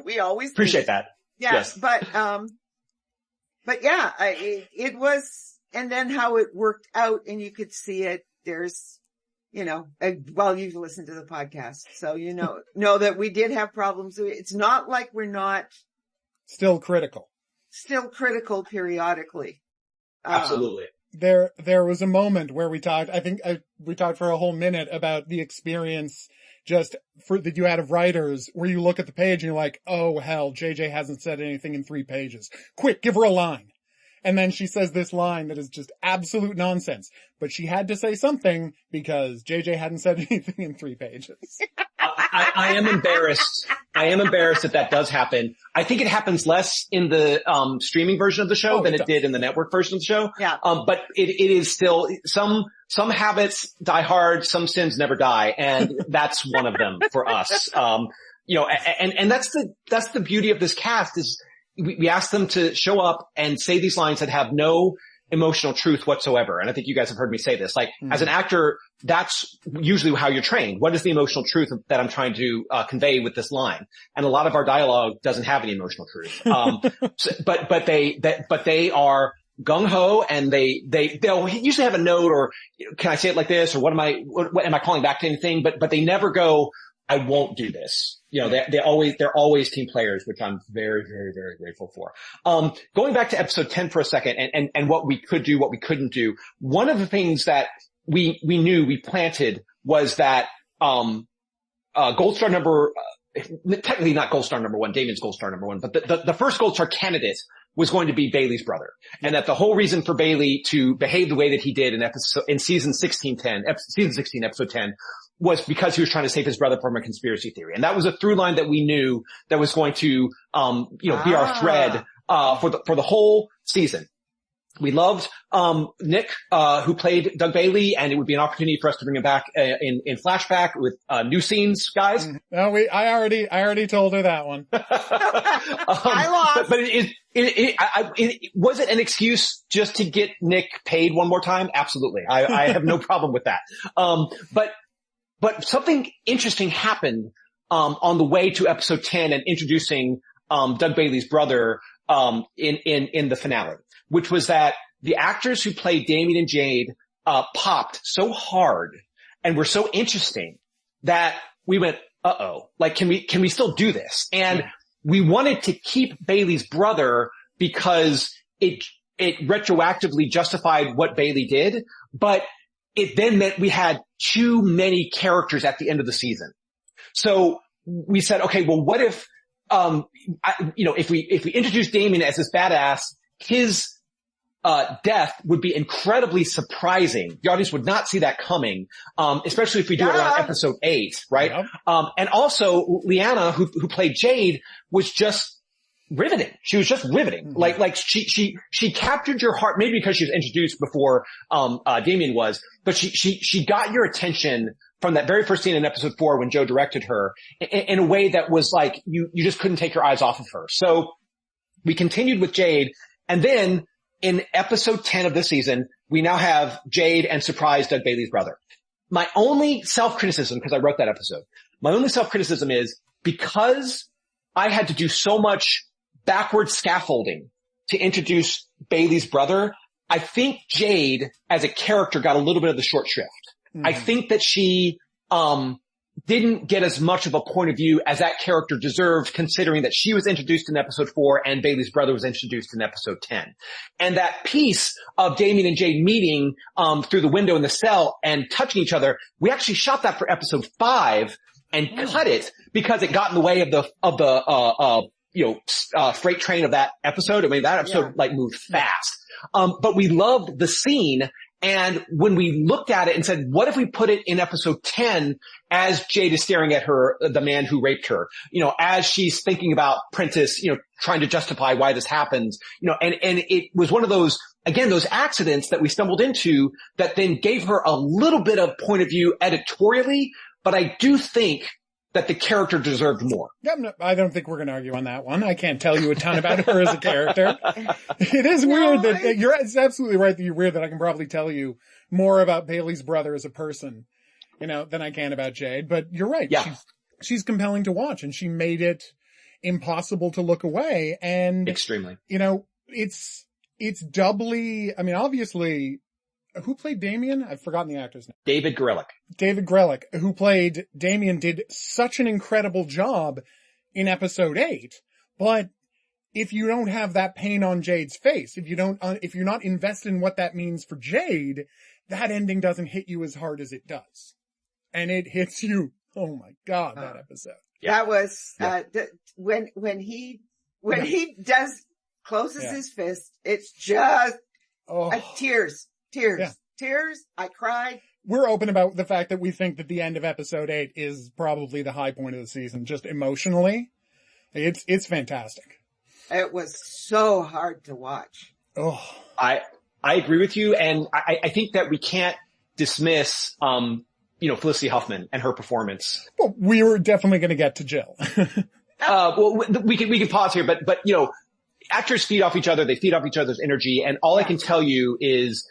C: We always
D: appreciate that.
C: Yeah, yes. But yeah, it was, and then how it worked out, and you could see it. There's, you've listened to the podcast, so know that we did have problems. It's not like we're not
B: still critical
C: periodically.
D: Absolutely.
B: There was a moment where we talked, we talked for a whole minute about the experience that you had of writers where you look at the page and you're like, oh hell, JJ hasn't said anything in 3 pages. Quick, give her a line. And then she says this line that is just absolute nonsense. But she had to say something because JJ hadn't said anything in 3 pages.
D: I am embarrassed. that does happen. I think it happens less in the streaming version of the show than it did in the network version of the show.
C: Yeah.
D: But it is still some habits die hard, some sins never die, and that's one of them for us. And that's the beauty of this cast is we ask them to show up and say these lines that have no emotional truth whatsoever. And I think you guys have heard me say this. Like, as an actor, that's usually how you're trained. What is the emotional truth that I'm trying to convey with this line? And a lot of our dialogue doesn't have any emotional truth. But they are gung ho, and they'll usually have a note, or can I say it like this, or what am I calling back to anything? But they never go, I won't do this. They're always team players, which I'm very, very, very grateful for. Going back to episode 10 for a second and what we could do, what we couldn't do. One of the things that we knew we planted was that, gold star number, technically not gold star number one, Damien's gold star number one, but the first gold star candidate was going to be Bailey's brother. And that the whole reason for Bailey to behave the way that he did in season 16, episode 10, was because he was trying to save his brother from a conspiracy theory. And that was a through line that we knew that was going to, be our thread, for the whole season. We loved, Nick, who played Doug Bailey, and it would be an opportunity for us to bring him back, in flashback with, new scenes, guys.
B: No, I already told her that one.
C: I lost.
D: But was it an excuse just to get Nick paid one more time? Absolutely. I have no problem with that. But something interesting happened, on the way to episode 10 and introducing, Doug Bailey's brother, in the finale, which was that the actors who played Damien and Jade, popped so hard and were so interesting that we went, like, can we still do this? And we wanted to keep Bailey's brother because it retroactively justified what Bailey did, but it then meant we had too many characters at the end of the season. So we said, okay, well, what if, if we introduce Damien as this badass, his death would be incredibly surprising. The audience would not see that coming, especially if we do it around episode 8, right? Yep. And also Leanna, who played Jade, was just riveting. She was just riveting. Mm-hmm. Like she captured your heart, maybe because she was introduced before Damien was, but she got your attention from that very first scene in episode 4 when Joe directed her in a way that was like you just couldn't take your eyes off of her. So we continued with Jade, and then in episode 10 of this season, we now have Jade and surprise Doug Bailey's brother. My only self-criticism, because I wrote that episode, my only self-criticism is because I had to do so much backward scaffolding to introduce Bailey's brother, I think Jade as a character got a little bit of the short shrift. Mm-hmm. I think that she didn't get as much of a point of view as that character deserved, considering that she was introduced in episode 4 and Bailey's brother was introduced in episode 10. And that piece of Damien and Jade meeting through the window in the cell and touching each other, we actually shot that for episode 5 and cut it because it got in the way of the freight train of that episode. I mean, that episode moved fast. But we loved the scene. And when we looked at it and said, what if we put it in episode 10 as Jade is staring at her, the man who raped her, as she's thinking about Prentice, trying to justify why this happens, and it was one of those, again, those accidents that we stumbled into that then gave her a little bit of point of view editorially. But I do think that the character deserved more.
B: I don't think we're going to argue on that one. I can't tell you a ton about her as a character. It is weird that it's absolutely right that you're weird that I can probably tell you more about Bailey's brother as a person, than I can about Jade. But you're right. Yeah. She's compelling to watch, and she made it impossible to look away. And
D: extremely,
B: it's doubly, obviously, who played Damien? I've forgotten the actor's name.
D: David
B: Grelick, who played Damien, did such an incredible job in episode 8. But if you don't have that pain on Jade's face, if you're not invested in what that means for Jade, that ending doesn't hit you as hard as it does. And it hits you. Oh my God, that episode.
C: Yeah. That was, when he closes his fist, it's just tears. Tears. I cried.
B: We're open about the fact that we think that the end of episode 8 is probably the high point of the season, just emotionally. It's fantastic.
C: It was so hard to watch.
B: Oh,
D: I agree with you. And I think that we can't dismiss, Felicity Huffman and her performance.
B: Well, we were definitely going to get to Jill.
D: We can pause here, but actors feed off each other. They feed off each other's energy. And all I can tell you is,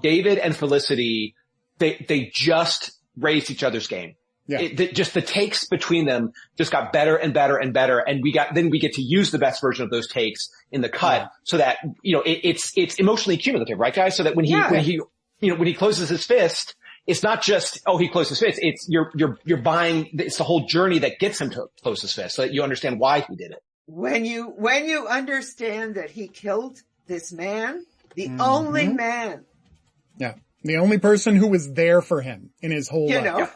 D: David and Felicity, they just raised each other's game. Yeah. Just the takes between them just got better and better and better. And we get to use the best version of those takes in the cut so that, it's emotionally cumulative, right guys? So that when he closes his fist, it's not just, he closed his fist. It's you're buying, it's the whole journey that gets him to close his fist so that you understand why he did it.
C: When you understand that he killed this man, the only man.
B: Yeah. The only person who was there for him in his whole life.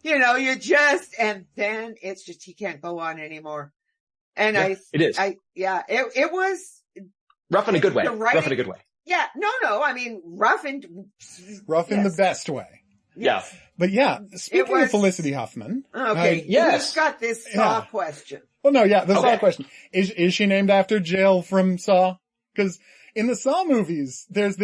C: and then it's just, he can't go on anymore. And
D: it is.
C: It was
D: rough in a good way.
C: Rough in a good way. Yeah. No. I mean, rough in
B: the best way.
C: Yes.
B: Yeah. But speaking of Felicity Huffman.
C: Okay. We've got this Saw question.
B: Well, no, the Saw question. Is she named after Jill from Saw? Cause in the Saw movies, there's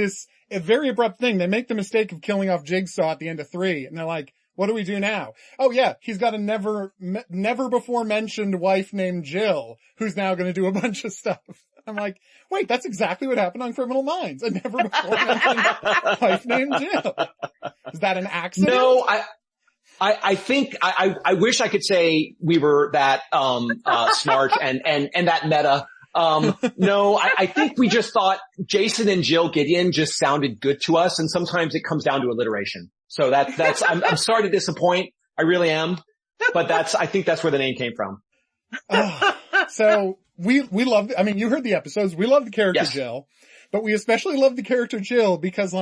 B: a very abrupt thing. They make the mistake of killing off Jigsaw at the end of 3, and they're like, what do we do now? Oh yeah, he's got a never before mentioned wife named Jill, who's now gonna do a bunch of stuff. I'm like, wait, that's exactly what happened on Criminal Minds. A never before mentioned wife named Jill. Is that an accident?
D: No, I think, I wish I could say we were that, smart and that meta. No, I think we just thought Jason and Jill Gideon just sounded good to us, and sometimes it comes down to alliteration. So that's, I'm sorry to disappoint. I really am. But I think that's where the name came from.
B: So we love, I mean, you heard the episodes. We love the character Jill, but we especially love the character Jill because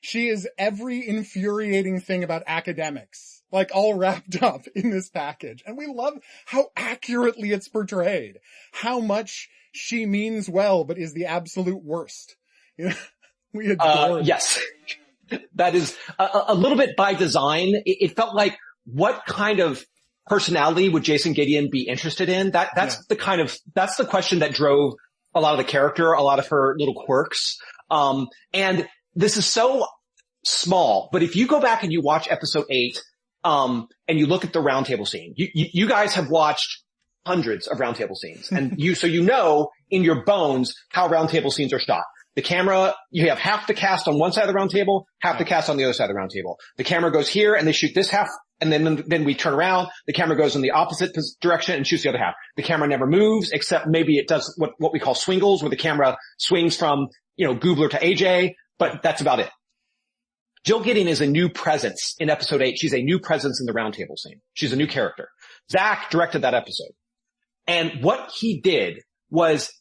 B: she is every infuriating thing about academics, all wrapped up in this package. And we love how accurately it's portrayed, how much she means well, but is the absolute worst. We adore it.
D: Yes. That is a little bit by design. It felt like, what kind of personality would Jason Gideon be interested in? That's the question that drove a lot of the character, a lot of her little quirks. And this is so small, but if you go back and you watch episode 8, and you look at the roundtable scene, you guys have watched hundreds of roundtable scenes, and so you know in your bones how roundtable scenes are shot. The camera, you have half the cast on one side of the round table, half the cast on the other side of the round table. The camera goes here and they shoot this half, and then we turn around, the camera goes in the opposite direction and shoots the other half. The camera never moves, except maybe it does what we call swingles, where the camera swings from, Goobler to AJ, but that's about it. Jill Gideon is a new presence in episode 8. She's a new presence in the roundtable scene. She's a new character. Zach directed that episode. And what he did was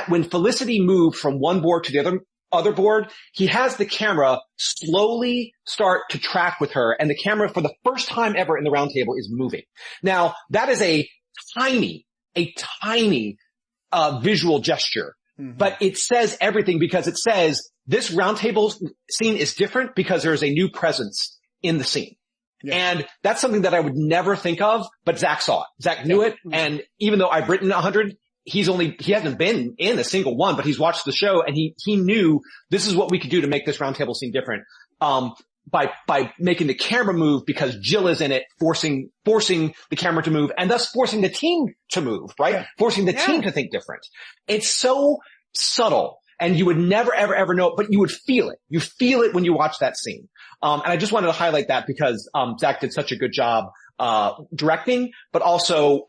D: when Felicity moved from one board to the other board, he has the camera slowly start to track with her, and the camera for the first time ever in the roundtable is moving. Now, that is a tiny visual gesture, but it says everything, because it says this roundtable scene is different because there is a new presence in the scene. Yeah. And that's something that I would never think of, but Zach saw it. Zach knew it. And even though I've written 100, he hasn't been in a single one, but he's watched the show, and he knew this is what we could do to make this roundtable scene different. By making the camera move, because Jill is in it, forcing the camera to move, and thus forcing the team to move, right? Yeah. Forcing the team to think different. It's so subtle, and you would never, ever know it, but you would feel it. You feel it when you watch that scene. And I just wanted to highlight that because, Zach did such a good job directing, but also,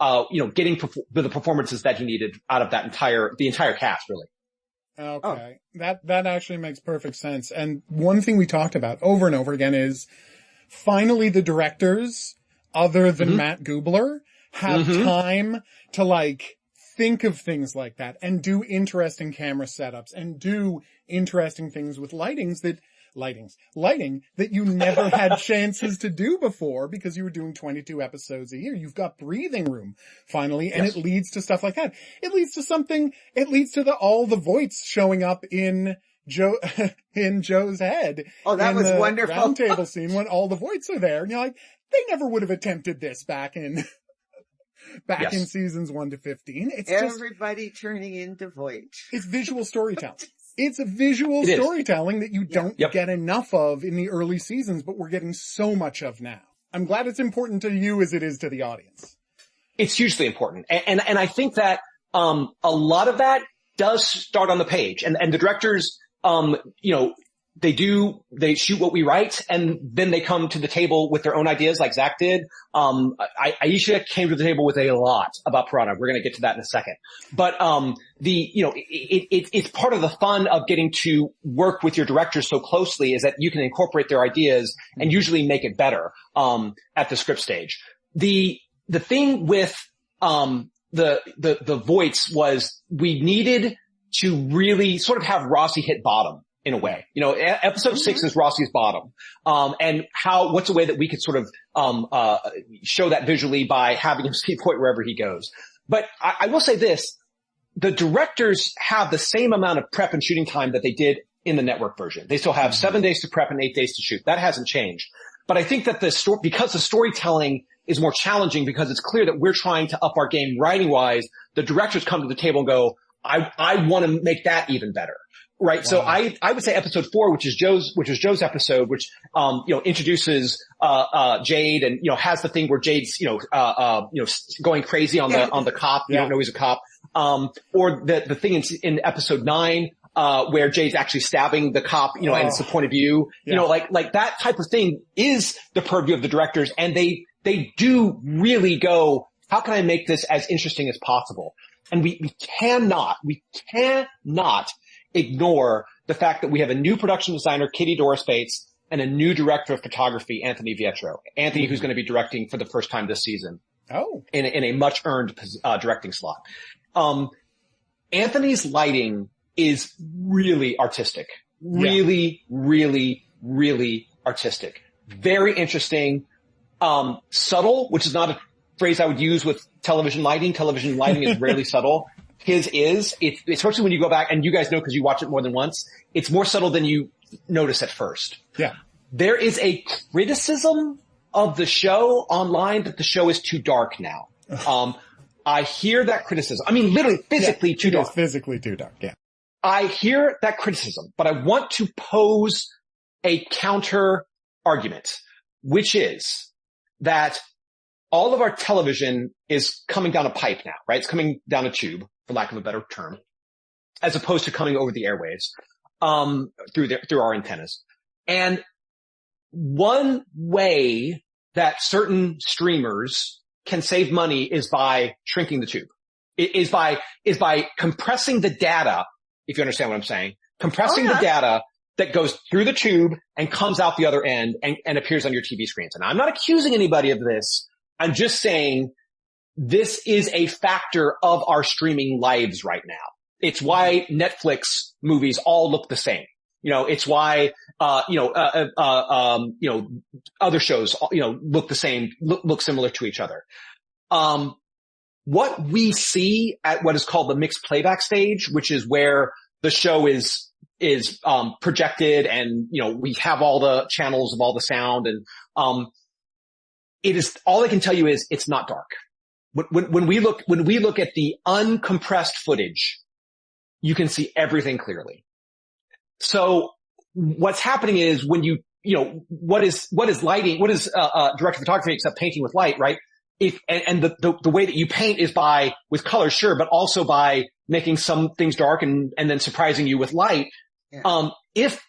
D: getting the performances that he needed out of the entire cast, really.
B: Okay. Oh. That actually makes perfect sense. And one thing we talked about over and over again is finally the directors, other than Matt Goobler, have time to think of things like that and do interesting camera setups and do interesting things with lighting that you never had chances to do before because you were doing 22 episodes a year. You've got breathing room finally, and it leads to stuff like that. It leads to all the Voights showing up in Joe's head.
C: Oh, that was wonderful.
B: Roundtable scene when all the Voights are there, and you're like, they never would have attempted this back in seasons 1 to 15. It's
C: everybody turning into Voight.
B: It's visual storytelling. It's a visual storytelling that you don't get enough of in the early seasons, but we're getting so much of now. I'm glad it's important to you as it is to the audience.
D: It's hugely important. And I think that, a lot of that does start on the page, and the directors, they shoot what we write, and then they come to the table with their own ideas like Zach did. Aisha came to the table with a lot about Piranha. We're going to get to that in a second. But, it's part of the fun of getting to work with your directors so closely is that you can incorporate their ideas and usually make it better, at the script stage. The thing with, the Voights was we needed to really sort of have Rossi hit bottom in a way. You know, episode 6 is Rossi's bottom. And what's a way that we could sort of, show that visually by having him ski point wherever he goes. But I will say this, the directors have the same amount of prep and shooting time that they did in the network version. They still have 7 days to prep and 8 days to shoot. That hasn't changed. But I think that because the storytelling is more challenging, because it's clear that we're trying to up our game writing wise, the directors come to the table and go, I want to make that even better. Right. Wow. So I would say episode 4, which was Joe's episode, which, introduces, Jade and, has the thing where Jade's, going crazy on the cop. You don't know he's a cop. Or the thing in episode 9, where Jade's actually stabbing the cop, and it's the point of view, like that type of thing is the purview of the directors. And they do really go, how can I make this as interesting as possible? And we cannot ignore the fact that we have a new production designer, Katie Doris Bates, and a new director of photography, Anthony Vietro. Anthony, who's going to be directing for the first time this season. Oh. In a much earned, directing slot. Anthony's lighting is really artistic. Really artistic. Very interesting. Subtle, which is not a phrase I would use with television lighting. Television lighting is rarely subtle. His is, especially when you go back, and you guys know because you watch it more than once, it's more subtle than you notice at first. Yeah. There is a criticism of the show online that the show is too dark now. I hear that criticism. I mean, literally, physically too dark.
B: It is physically too dark, yeah.
D: I hear that criticism, but I want to pose a counter argument, which is that all of our television is coming down a pipe now, right? It's coming down a tube, for lack of a better term, as opposed to coming over the airwaves, through our antennas. And one way that certain streamers can save money is by shrinking the tube. Is by compressing the data, if you understand what I'm saying, compressing the data that goes through the tube and comes out the other end and appears on your TV screens. And I'm not accusing anybody of this. I'm just saying this is a factor of our streaming lives right now. It's why Netflix movies all look the same. It's why, other shows, look the same, look similar to each other. What we see at what is called the mixed playback stage, which is where the show is projected and, we have all the channels of all the sound and, it is, all I can tell you is it's not dark. When we look at the uncompressed footage, you can see everything clearly. So what's happening is when what is lighting, what is, direct photography except painting with light, right? The way that you paint is with color, sure, but also by making some things dark and then surprising you with light. Yeah. If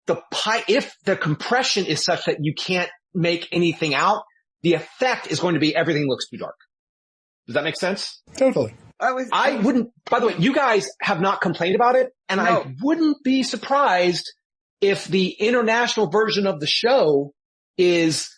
D: the compression is such that you can't make anything out, the effect is going to be everything looks too dark. Does that make sense?
B: Totally.
D: I wouldn't, by the way, you guys have not complained about it, and no. I wouldn't be surprised if the international version of the show is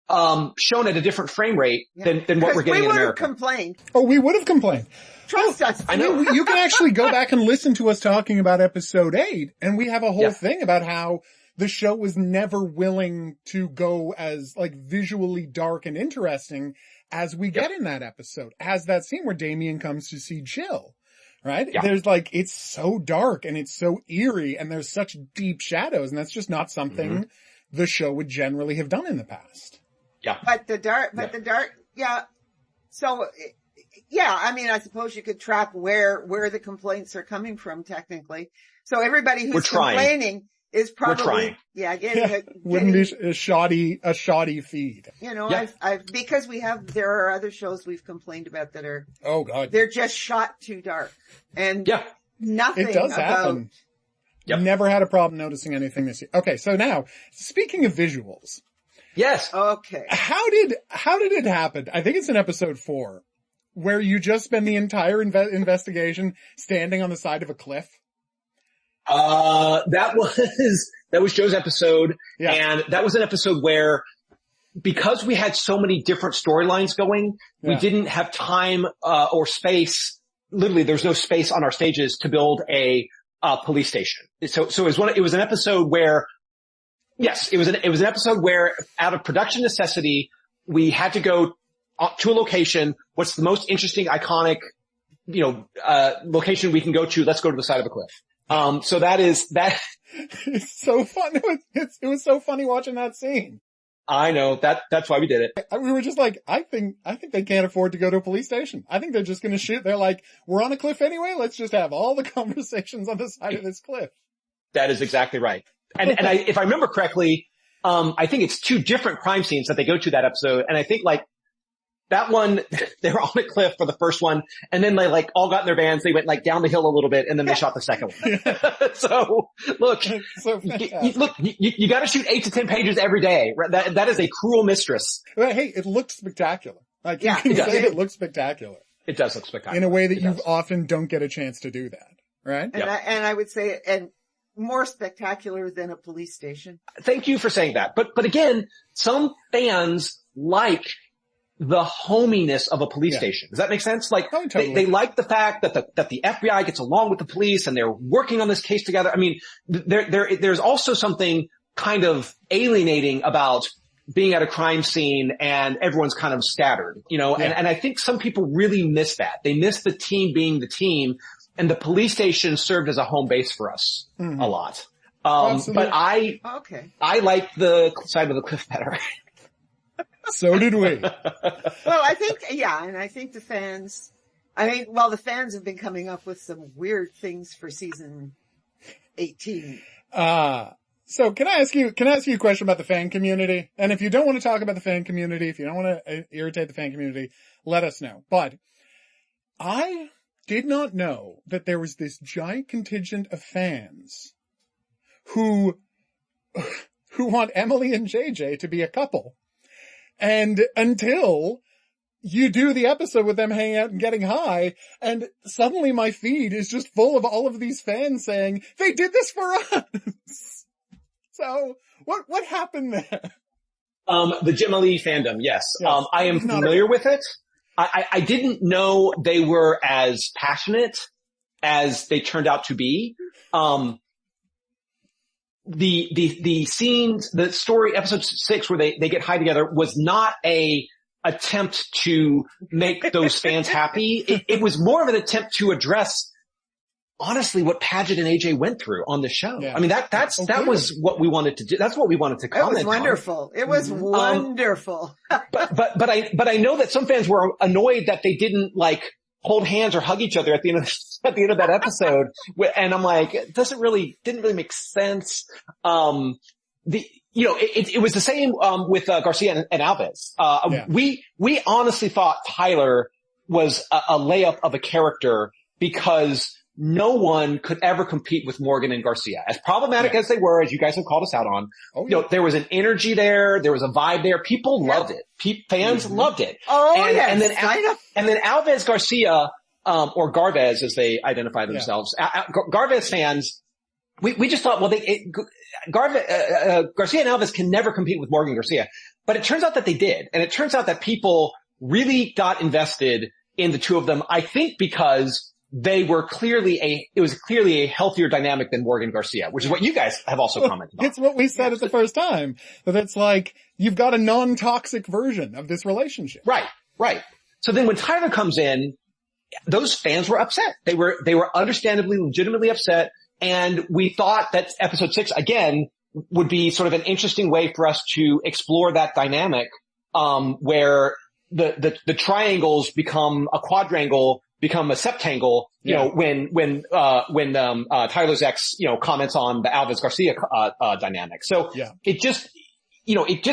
D: shown at a different frame rate than what we're getting in America.
C: We would have complained.
B: Oh, we would have complained.
C: Trust us.
B: I know. You can actually go back and listen to us talking about episode 8, and we have a whole thing about how the show was never willing to go as visually dark and interesting as we get in that episode, as that scene where Damien comes to see Jill, right? Yeah. There's it's so dark and it's so eerie and there's such deep shadows, and that's just not something the show would generally have done in the past.
C: Yeah. But the dark, So, I mean, I suppose you could track where the complaints are coming from technically. So everybody who's complaining is probably,
B: wouldn't be a shoddy feed.
C: Because there are other shows we've complained about that are,
B: oh God,
C: they're just shot too dark and nothing.
B: It does happen. Yep. Never had a problem noticing anything this year. Okay. So now, speaking of visuals.
D: Yes.
C: Okay.
B: How did it happen? I think it's in episode 4 where you just spend the entire investigation standing on the side of a cliff.
D: That was Joe's episode. Yeah. And that was an episode where, because we had so many different storylines going, we didn't have time, or space. Literally, there's no space on our stages to build a police station. So it was an episode where, yes, it was an episode where out of production necessity, we had to go to a location. What's the most interesting, iconic, location we can go to? Let's go to the side of a cliff. So that is that.
B: It's so fun. It was so funny watching that scene.
D: I know that's why we did it.
B: We were just like, I think they can't afford to go to a police station. I think they're just going to shoot. They're like, we're on a cliff anyway. Let's just have all the conversations on the side of this cliff. That
D: is exactly right. And if I remember correctly, I think it's 2 different crime scenes that they go to that episode. And I think like that one, they were on a cliff for the first one, and then they like all got in their vans. They went like down the hill a little bit, and then they shot the second one. Yeah. So look, you got to shoot 8 to 10 pages every day. That is a cruel mistress.
B: But hey, it looked spectacular. Like you can say it looks spectacular.
D: It does look spectacular
B: in a way that you often don't get a chance to do that, right?
C: And I would say, and more spectacular than a police station.
D: Thank you for saying that. But again, some fans like the hominess of a police station. Does that make sense? Like, totally. they like the fact that the FBI gets along with the police and they're working on this case together. I mean, there's also something kind of alienating about being at a crime scene and everyone's kind of scattered, and I think some people really miss that. They miss the team being the team, and the police station served as a home base for us a lot. But I like the side of the cliff better.
B: So did we.
C: Well, I think, and I think the fans have been coming up with some weird things for season 18.
B: So can I ask you a question about the fan community? And if you don't want to talk about the fan community, if you don't want to irritate the fan community, let us know. But I did not know that there was this giant contingent of fans who want Emily and JJ to be a couple. And until you do the episode with them hanging out and getting high, and suddenly my feed is just full of all of these fans saying, they did this for us. So what happened there?
D: The Gemini fandom, yes. I am familiar with it. I didn't know they were as passionate as they turned out to be. The scenes, the story, episode 6 where they get high together was not a attempt to make those fans happy. It was more of an attempt to address, honestly, what Paget and AJ went through on the show. Yeah. I mean, that was what we wanted to do. That's what we wanted to comment on.
C: It was wonderful. It was wonderful.
D: But I know that some fans were annoyed that they didn't like hold hands or hug each other at the end of that episode. And I'm like, it didn't really make sense. It was the same, with, Garcia and Alves. We honestly thought Tyler was a layup of a character because no one could ever compete with Morgan and Garcia. As problematic as they were, as you guys have called us out on, there was an energy there, there was a vibe there. People loved it. Fans loved it. And then Alves Garcia, or Garvez as they identify themselves, Garvez fans, we just thought, Garcia and Alves can never compete with Morgan Garcia. But it turns out that they did. And it turns out that people really got invested in the two of them, I think because it was clearly a healthier dynamic than Morgan Garcia, which is what you guys have also commented on.
B: It's what we said at the first time, that it's like, you've got a non-toxic version of this relationship.
D: Right. So then when Tyler comes in, those fans were upset. They were understandably, legitimately upset. And we thought that episode 6, again, would be sort of an interesting way for us to explore that dynamic, where the triangles become a quadrangle, become a septangle, when Tyler's ex, comments on the Alves Garcia, dynamic. So it just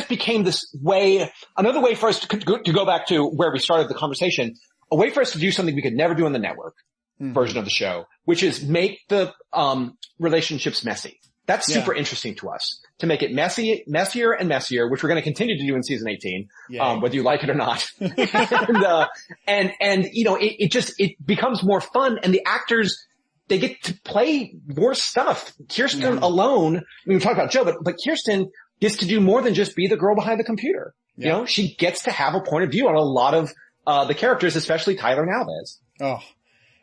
D: became this way, another way for us to go back to where we started the conversation, a way for us to do something we could never do on the network version of the show, which is make the, relationships messy. That's super interesting to us, to make it messier and messier, which we're going to continue to do in season 18, whether you like it or not. It becomes more fun, and the actors, they get to play more stuff. Kirsten alone, we talk about Joe, but Kirsten gets to do more than just be the girl behind the computer. She gets to have a point of view on a lot of, the characters, especially Tyler and Alves.
B: Oh,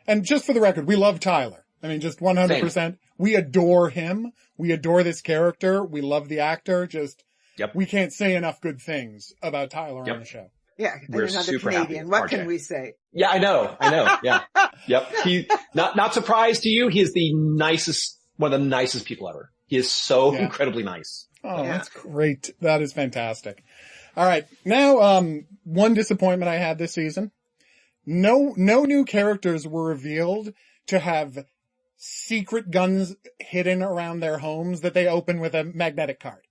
B: and just for the record, we love Tyler. I mean, just 100%. Same. We adore him. We adore this character. We love the actor. Just, we can't say enough good things about Tyler on the show.
C: Yeah,
D: we're
C: another
D: super
C: Canadian. What can we say?
D: Yeah, I know. Yeah. Yep. He, not surprised to you. He is the nicest, one of the nicest people ever. He is so incredibly nice.
B: Oh, that's great. That is fantastic. All right. Now, one disappointment I had this season. No new characters were revealed to have secret guns hidden around their homes that they open with a magnetic card.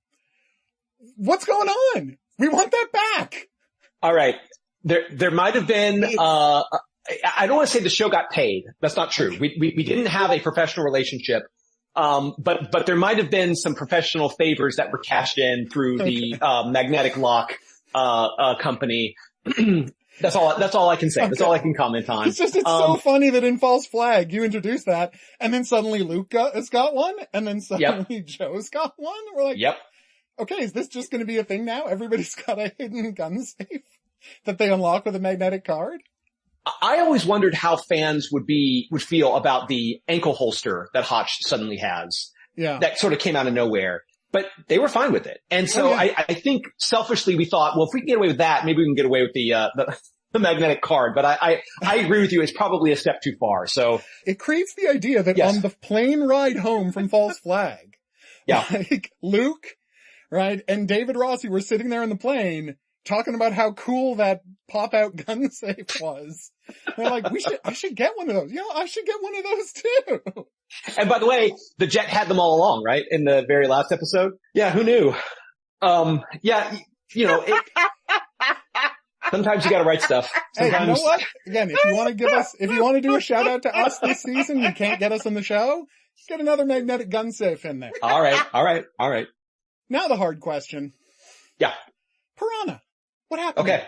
B: What's going on? We want that back.
D: All right. There might have been, I don't want to say the show got paid. That's not true. We didn't have a professional relationship. But there might have been some professional favors that were cashed in through the, magnetic lock, company. That's all I can say. That's all I can comment on.
B: It's so funny that in False Flag, you introduced that, and then suddenly Luke has got one, and then suddenly Joe's got one. We're like, okay, is this just going to be a thing now? Everybody's got a hidden gun safe that they unlock with a magnetic card?
D: I always wondered how fans would feel about the ankle holster that Hotch suddenly has.
B: Yeah.
D: That sort of came out of nowhere. But they were fine with it. And so I think selfishly we thought, well, if we can get away with that, maybe we can get away with the magnetic card. But I agree with you. It's probably a step too far. So
B: it creates the idea that on the plane ride home from False Flag, like Luke, right, and David Rossi were sitting there in the plane talking about how cool that pop-out gun safe was. They're like, I should get one of those. I should get one of those too.
D: And by the way, the jet had them all along, right? In the very last episode. Yeah, who knew? Sometimes you gotta write stuff. Sometimes...
B: Hey, you know what? Again, if you want to do a shout out to us this season, you can't get us on the show, get another magnetic gun safe in there.
D: All right.
B: Now the hard question.
D: Yeah.
B: Piranha. What happened?
D: Okay.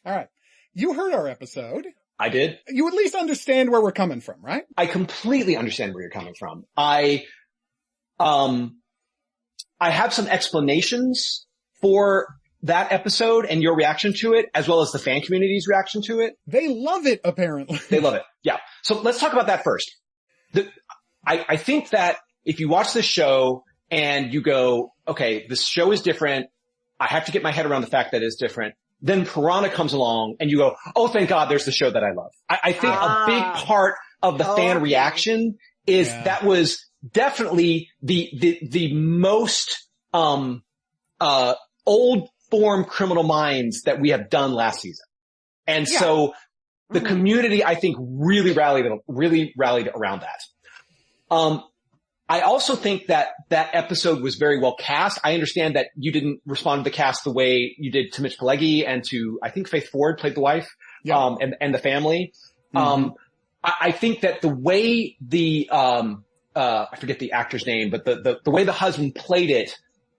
B: All right. You heard our episode.
D: I did.
B: You at least understand where we're coming from, right?
D: I completely understand where you're coming from. I have some explanations for that episode and your reaction to it, as well as the fan community's reaction to it.
B: They love it, apparently.
D: They love it. Yeah. So let's talk about that first. I think that if you watch this show and you go, okay, this show is different, I have to get my head around the fact that it's different. Then Piranha comes along and you go, oh, thank God there's the show that I love. I think a big part of the fan reaction is that was definitely the most, old form Criminal Minds that we have done last season. And so the community, I think, really rallied around that. I also think that episode was very well cast. I understand that you didn't respond to the cast the way you did to Mitch Pileggi and to, I think Faith Ford played the wife, and the family. Mm-hmm. I think that the way I forget the actor's name, but the way the husband played it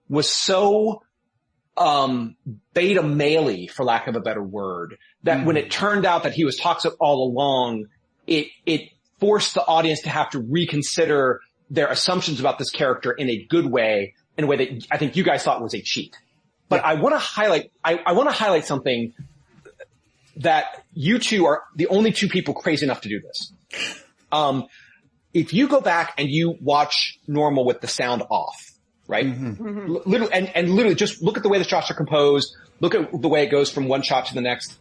D: was so, beta male-y, for lack of a better word, that when it turned out that he was toxic all along, it forced the audience to have to reconsider their assumptions about this character in a good way, in a way that I think you guys thought was a cheat. But I want to highlight something that you two are the only two people crazy enough to do this. If you go back and you watch Normal with the sound off, right? Mm-hmm. Literally just look at the way the shots are composed, look at the way it goes from one shot to the next.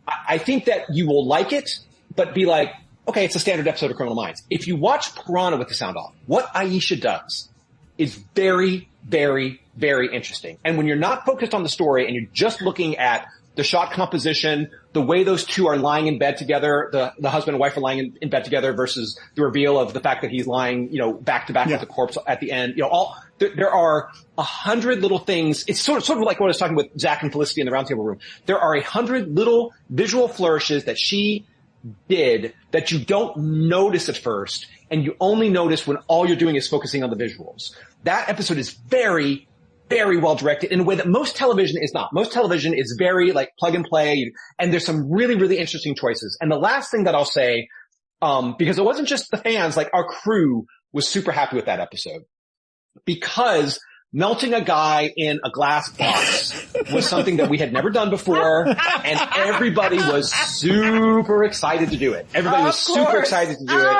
D: I think that you will like it, but be like, okay, it's a standard episode of Criminal Minds. If you watch Piranha with the sound off, what Aisha does is very, very, very interesting. And when you're not focused on the story and you're just looking at the shot composition, the way those two are lying in bed together, the husband and wife are lying in bed together versus the reveal of the fact that he's lying, back to back with the corpse at the end, there are 100 little things. It's sort of like what I was talking with Zach and Felicity in the roundtable room. There are 100 little visual flourishes that she did that you don't notice at first, and you only notice when all you're doing is focusing on the visuals. That episode is very, very well directed in a way that most television is not. Most television is very like plug and play, and there's some really, really interesting choices. And the last thing that I'll say, because it wasn't just the fans, like our crew was super happy with that episode, because melting a guy in a glass box was something that we had never done before, and everybody was super excited to do it. Everybody was super excited to do it.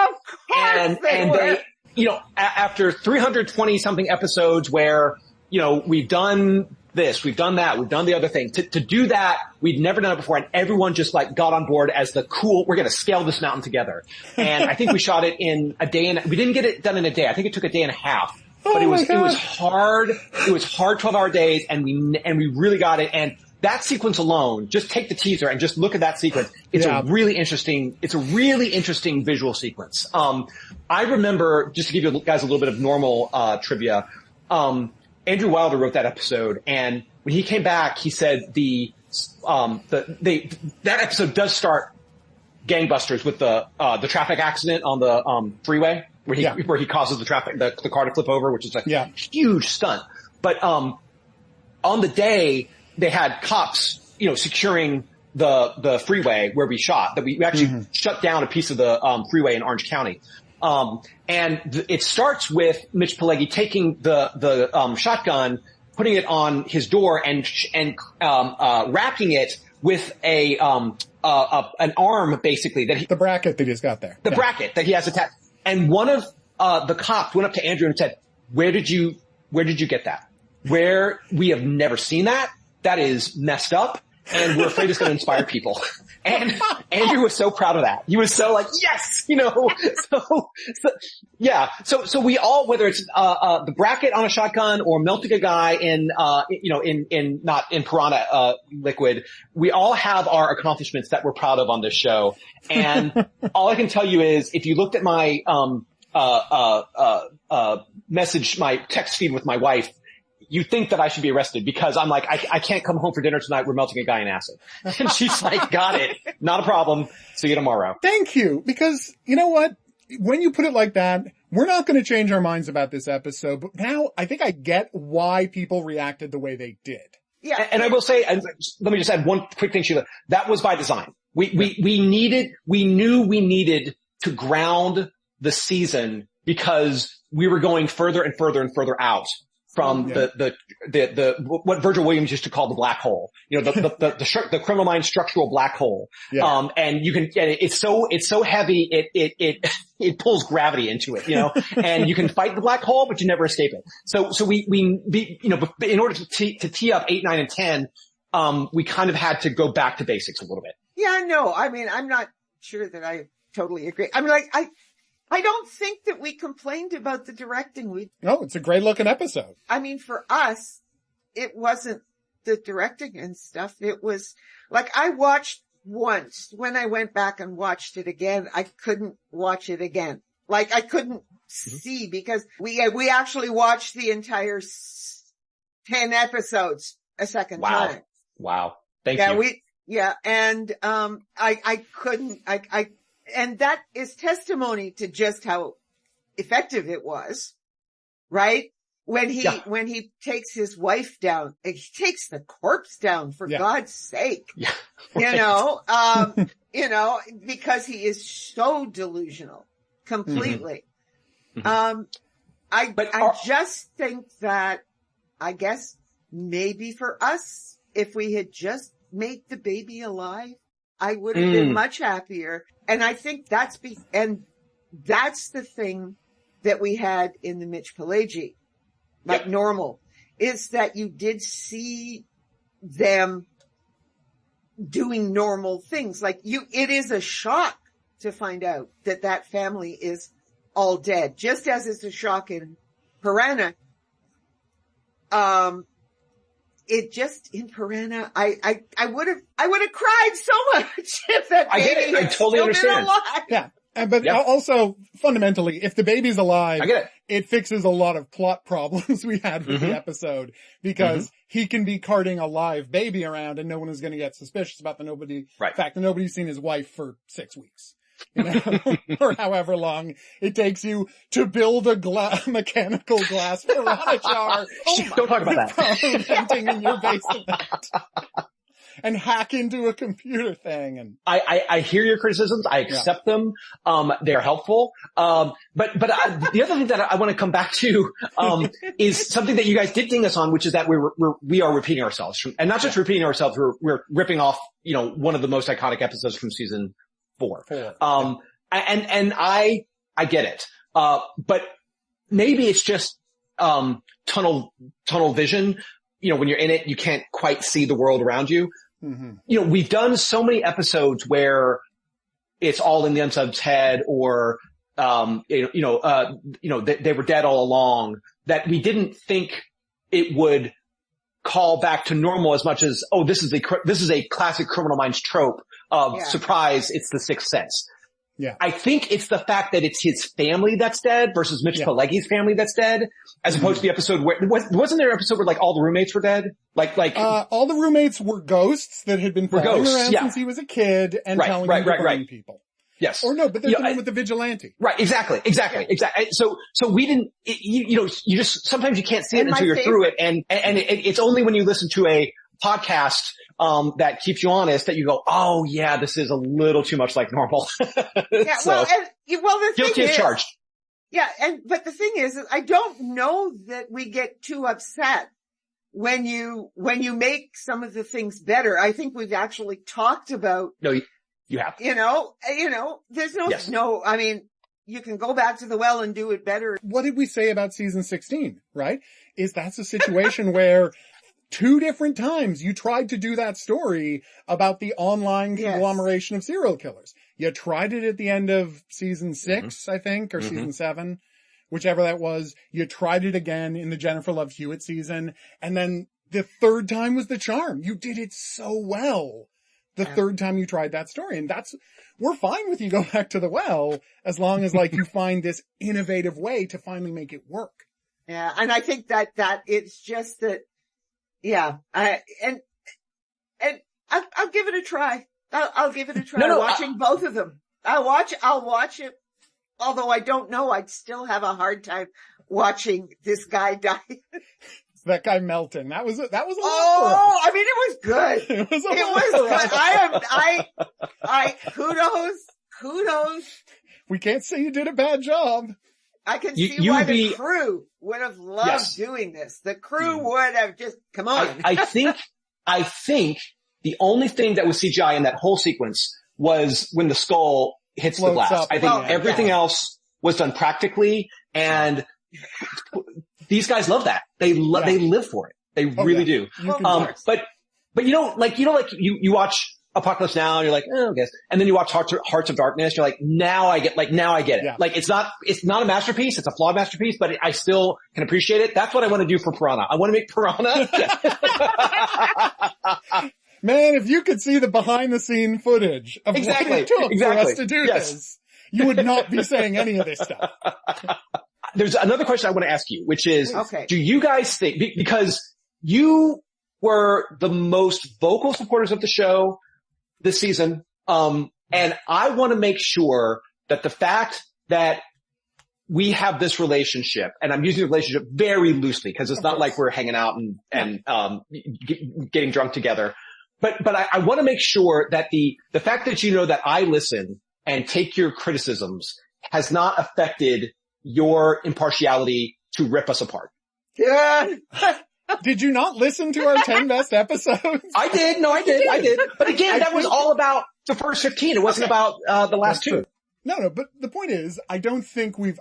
D: And they, you know, after 320 something episodes where, you know, we've done this, we've done that, we've done the other thing. To do that, we'd never done it before, and everyone just like got on board as the cool, we're gonna scale this mountain together. And I think we shot it in a day, and we didn't get it done in a day. I think it took a day and a half. But it was hard. It was hard 12-hour days, and we really got it. And that sequence alone, just take the teaser and just look at that sequence. It's a really interesting visual sequence. I remember, just to give you guys a little bit of normal, trivia, Andrew Wilder wrote that episode, and when he came back, he said that episode does start gangbusters with the traffic accident on the, freeway. Where he causes the car to flip over, which is a huge stunt. But, on the day, they had cops, you know, securing the freeway where we shot, that we actually shut down a piece of the, freeway in Orange County. It starts with Mitch Pileggi taking the shotgun, putting it on his door and wrapping it with an arm, basically, the
B: bracket that he's got there.
D: The bracket that he has attached. And one of the cops went up to Andrew and said, where did you get that? Where we have never seen that. That is messed up, and we're afraid it's going to inspire people. And Andrew was so proud of that. He was so like, yes, you know, So we all, whether it's, the bracket on a shotgun or melting a guy in, not in piranha, liquid, we all have our accomplishments that we're proud of on this show. And all I can tell you is, if you looked at my, my text feed with my wife, you think that I should be arrested because I'm like, I can't come home for dinner tonight. We're melting a guy in acid. And she's like, got it. Not a problem. See you tomorrow.
B: Thank you. Because you know what? When you put it like that, we're not going to change our minds about this episode. But now I think I get why people reacted the way they did.
D: Yeah. And I will say, and let me just add one quick thing, Sheila. That was by design. We knew we needed to ground the season because we were going further and further and further out from what Virgil Williams used to call the black hole, you know, the criminal mind structural black hole. Yeah. And it's so heavy, it pulls gravity into it, you know, and you can fight the black hole, but you never escape it. So we, you know, in order to tee up 8, 9, and 10, we kind of had to go back to basics a little bit.
C: Yeah, no, I mean, I'm not sure that I totally agree. I mean, like, I don't think that we complained about the directing.
B: No, it's a great looking episode.
C: I mean, for us, it wasn't the directing and stuff. It was like, I watched once. When I went back and watched it again, I couldn't watch it again. Like, I couldn't see because we actually watched the entire 10 episodes a second time.
D: Wow. Thank you.
C: And, I couldn't, and that is testimony to just how effective it was, right? When he takes his wife down, he takes the corpse down for God's sake, because he is so delusional completely. I just think that, I guess maybe for us, if we had just made the baby alive, I would have been much happier. And I think that's the thing that we had in the Mitch Pileggi, like normal, is that you did see them doing normal things. Like it is a shock to find out that family is all dead, just as it's a shock in Piranha. In Piranha, I would have cried so much if that baby had
D: totally understand.
C: been alive.
B: Yeah. But also, fundamentally, if the baby's alive,
D: I get
B: it fixes a lot of plot problems we had with the episode, because he can be carting a live baby around and no one is going to get suspicious about the fact that nobody's seen his wife for 6 weeks. You know, or however long it takes you to build a mechanical glass piranha jar.
D: Don't talk about that.
B: Venting in your basement. and hack into a computer thing. And
D: I hear your criticisms. I accept them. They're helpful. But the other thing that I want to come back to, is something that you guys did ding us on, which is that we are repeating ourselves, and not just repeating ourselves. We're ripping off, one of the most iconic episodes from season 4. And I get it. But maybe it's just, tunnel vision. When you're in it, you can't quite see the world around you. Mm-hmm. We've done so many episodes where it's all in the unsub's head, or, they were dead all along, that we didn't think it would call back to normal as much as, this is a classic Criminal Minds trope of surprise. It's the Sixth Sense.
B: Yeah.
D: I think it's the fact that it's his family that's dead versus Mitch Pileggi's family that's dead, as opposed to the episode where, wasn't there an episode where all the roommates were dead?
B: All the roommates were ghosts that had been following around since he was a kid and telling him to burn people.
D: Yes.
B: Or no, but there's the one with the vigilante.
D: Right, exactly. So we didn't, you just, sometimes you can't see it until you're through it, and it's only when you listen to a podcast that keeps you honest that you go, oh yeah, this is a little too much like normal.
C: Yeah, the thing
D: guilty as charged.
C: Yeah, but the thing is, I don't know that we get too upset when you make some of the things better. I think we've actually talked about.
D: No, you have.
C: There's no, I mean, you can go back to the well and do it better.
B: What did we say about season 16, right? That's a situation where 2 different times you tried to do that story about the online conglomeration of serial killers. You tried it at the end of season 6, I think, or season 7, whichever that was. You tried it again in the Jennifer Love Hewitt season. And then the 3rd time was the charm. You did it so well the 3rd time you tried that story. And we're fine with you go back to the well as long as you find this innovative way to finally make it work.
C: Yeah. And I think that it's just that, yeah, I'll give it a try. I'll give it a try. Watching both of them. I'll watch it. Although I don't know, I'd still have a hard time watching this guy die.
B: That guy Melton. That was a lot for us.
C: I mean, it was good.
B: It was
C: good. Kudos.
B: We can't say you did a bad job.
C: I can see why the crew would have loved doing this. The crew would have just, come on.
D: I think the only thing that was CGI in that whole sequence was when the skull hits the glass. I think everything else was done practically, and these guys love that. They live for it. They really do. But you watch Apocalypse Now and you're like, I guess. And then you watch Hearts of Darkness, you're like, now I get it. Yeah. It's not a masterpiece, it's a flawed masterpiece, but I still can appreciate it. That's what I want to do for Piranha. I want to make Piranha.
B: Man, if you could see the behind the scene footage of what it took for us to do this, you would not be saying any of this stuff.
D: There's another question I want to ask you, which is, do you guys think, because you were the most vocal supporters of the show this season, and I want to make sure that the fact that we have this relationship, and I'm using the relationship very loosely because it's not like we're hanging out and getting drunk together, but I want to make sure that the fact that that I listen and take your criticisms has not affected your impartiality to rip us apart.
C: Yeah.
B: Did you not listen to our 10 best episodes?
D: I did. No, I did. But again, that was all about the first 15. It wasn't about the last 2.
B: No, but the point is, I don't think we've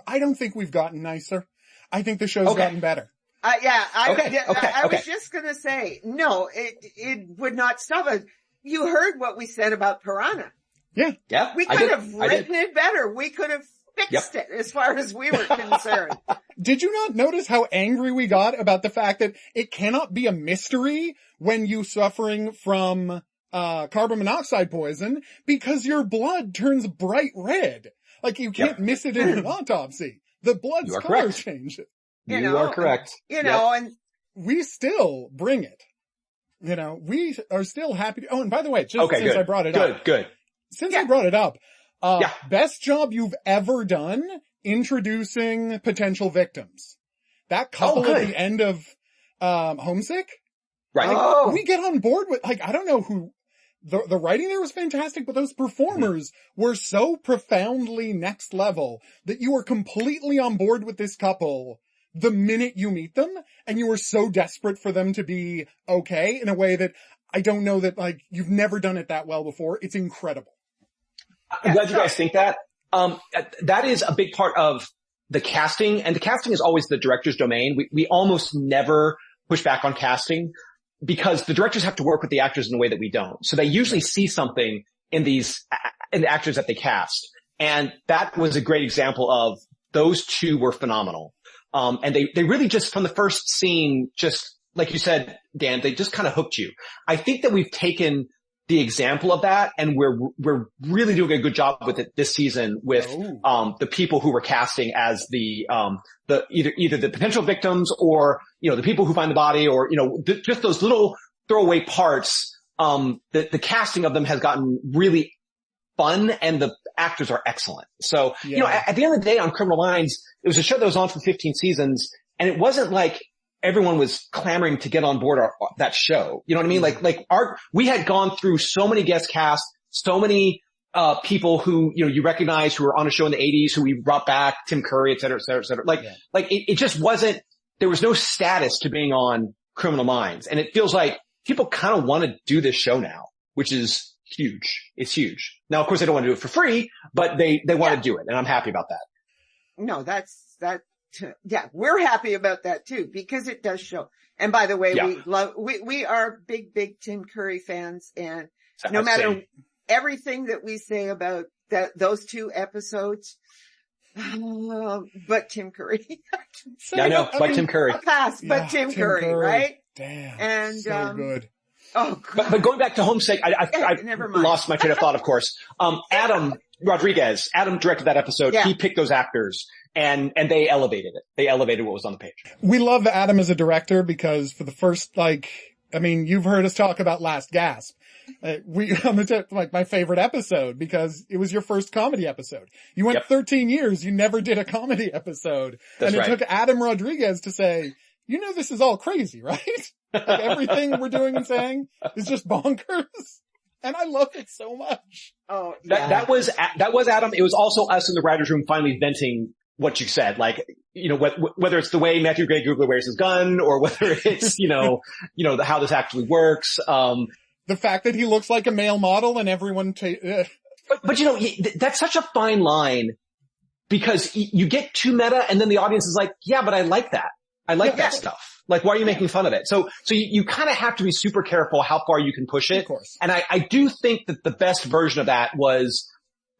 B: gotten nicer. I think the show's gotten better.
C: I was just gonna say, no, it would not stop us. You heard what we said about Piranha.
B: Yeah.
D: Yeah.
C: We could have written it better. We could have fixed it as far as we were concerned.
B: Did you not notice how angry we got about the fact that it cannot be a mystery when you're suffering from carbon monoxide poison because your blood turns bright red? You can't miss it in an autopsy. The blood's color changes.
D: You are correct.
C: And
B: we still bring it. We are still happy to, and by the way, since I brought it up.
D: Good.
B: Since I brought it up, best job you've ever done introducing potential victims. That couple at the end of Homesick,
D: Right.
B: Like, we get on board with, like, I don't know who, the writing there was fantastic, but those performers were so profoundly next level that you were completely on board with this couple the minute you meet them, and you were so desperate for them to be okay in a way that I don't know that, like, you've never done it that well before. It's incredible.
D: I'm glad you guys think that. That is a big part of the casting, and the casting is always the director's domain. We almost never push back on casting because the directors have to work with the actors in a way that we don't. So they usually see something in the actors that they cast. And that was a great example of those two were phenomenal. And they really just from the first scene, just like you said, Dan, they just kind of hooked you. I think that we've taken the example of that, and we're really doing a good job with it this season with the people who were casting as the either the potential victims or the people who find the body, or just those little throwaway parts. The casting of them has gotten really fun, and the actors are excellent. So at the end of the day, on Criminal Minds, it was a show that was on for 15 seasons, and it wasn't like everyone was clamoring to get on board that show. You know what I mean? We had gone through so many guest casts, so many, people who, you recognize who were on a show in the 80s, who we brought back, Tim Curry, et cetera, et cetera, et cetera. It just wasn't, there was no status to being on Criminal Minds. And it feels like people kind of want to do this show now, which is huge. It's huge. Now, of course, they don't want to do it for free, but they want to do it. And I'm happy about that.
C: No, yeah, we're happy about that too, because it does show. And by the way, we are big Tim Curry fans, and no matter everything that we say about those two episodes, but Tim Curry.
D: I know, but Tim Curry.
C: But Tim Curry, right?
B: Damn.
C: And,
B: so good.
C: Oh, God.
D: But going back to Homesick, I
C: never mind.
D: Lost my train of thought, of course. Adam directed that episode. Yeah. He picked those actors. And they elevated it. They elevated what was on the page.
B: We love Adam as a director because for the first, you've heard us talk about Last Gasp. My favorite episode because it was your first comedy episode. You went 13 years, you never did a comedy episode.
D: That's
B: and it took Adam Rodriguez to say, this is all crazy, right? Everything we're doing and saying is just bonkers. And I love it so much.
C: Oh, yeah.
D: That was Adam. It was also us in the writer's room finally venting what you said, whether it's the way Matthew Gray Googler wears his gun, or whether it's, how this actually works.
B: The fact that he looks like a male model and everyone,
D: but that's such a fine line, because you get too meta and then the audience is like, yeah, but I like that. I like that stuff. Like, why are you making fun of it? So you kind of have to be super careful how far you can push it.
B: Of course.
D: And I do think that the best version of that was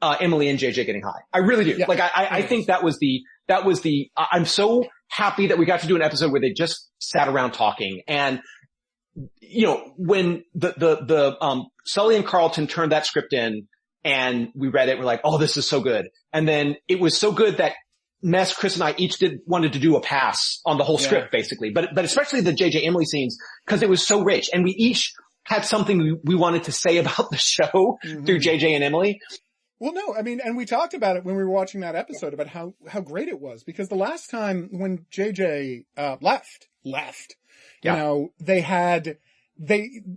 D: Emily and JJ getting high. I really do. Yeah. I think that was the, I'm so happy that we got to do an episode where they just sat around talking. And, when Sully and Carlton turned that script in and we read it, we're like, oh, this is so good. And then it was so good that Chris and I each wanted to do a pass on the whole script, basically. But especially the JJ Emily scenes, because it was so rich. And we each had something we wanted to say about the show through JJ and Emily.
B: Well, no, and we talked about it when we were watching that episode about how great it was, because the last time when JJ, left,